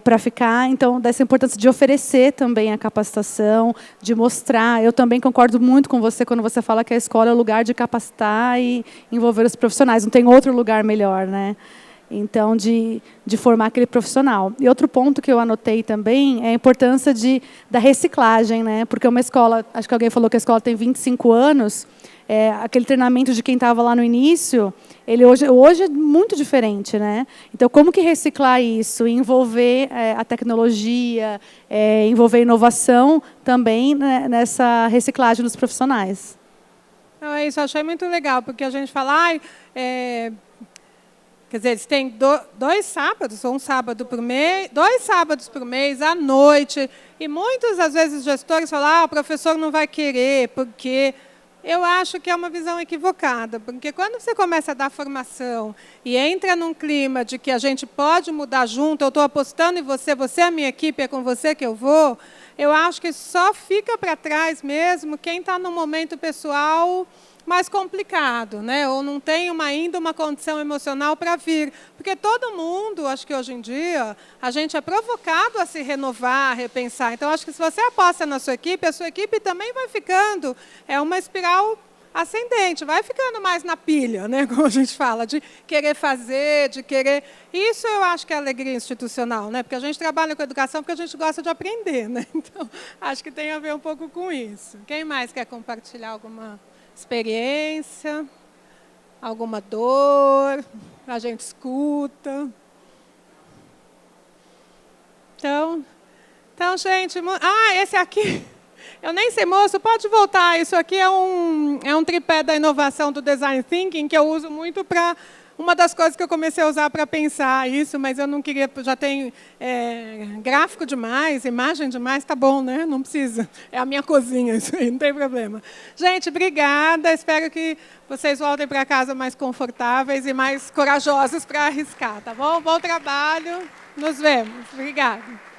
Speaker 4: para ficar. Então, dessa importância de oferecer também a capacitação, de mostrar. Eu também concordo muito com você quando você fala que a escola é o lugar de capacitar e envolver os profissionais. Não tem outro lugar melhor, né? Então, de formar aquele profissional. E outro ponto que eu anotei também é a importância da reciclagem, né? Porque uma escola, acho que alguém falou que a escola tem 25 anos, aquele treinamento de quem estava lá no início, ele hoje é muito diferente, né? Então, como que reciclar isso, envolver a tecnologia, envolver a inovação também, né, nessa reciclagem dos profissionais?
Speaker 1: Não, isso eu achei muito legal, porque a gente fala... Quer dizer, eles têm 2 sábados, ou um sábado por mês, 2 sábados por mês, à noite. E muitas, às vezes, os gestores falam, o professor não vai querer, porque... Eu acho que é uma visão equivocada, porque quando você começa a dar formação e entra num clima de que a gente pode mudar junto, eu estou apostando em você, você é a minha equipe, é com você que eu acho que só fica para trás mesmo quem está num momento pessoal mais complicado, né? Ou não tem ainda uma condição emocional para vir. Porque todo mundo, acho que hoje em dia, a gente é provocado a se renovar, a repensar. Então, acho que se você aposta na sua equipe, a sua equipe também vai ficando, uma espiral ascendente, vai ficando mais na pilha, né? Como a gente fala, de querer fazer, de querer... Isso eu acho que é alegria institucional, né? Porque a gente trabalha com educação porque a gente gosta de aprender, né? Então, acho que tem a ver um pouco com isso. Quem mais quer compartilhar alguma experiência, alguma dor, a gente escuta. Então, gente... esse aqui, eu nem sei, moço, pode voltar. Isso aqui é um tripé da inovação do Design Thinking, que eu uso muito para... Uma das coisas que eu comecei a usar para pensar isso, mas eu não queria, já tem gráfico demais, imagem demais, tá bom, né? Não precisa. É a minha cozinha, isso aí, não tem problema. Gente, obrigada. Espero que vocês voltem para casa mais confortáveis e mais corajosos para arriscar, tá bom? Bom trabalho. Nos vemos. Obrigada.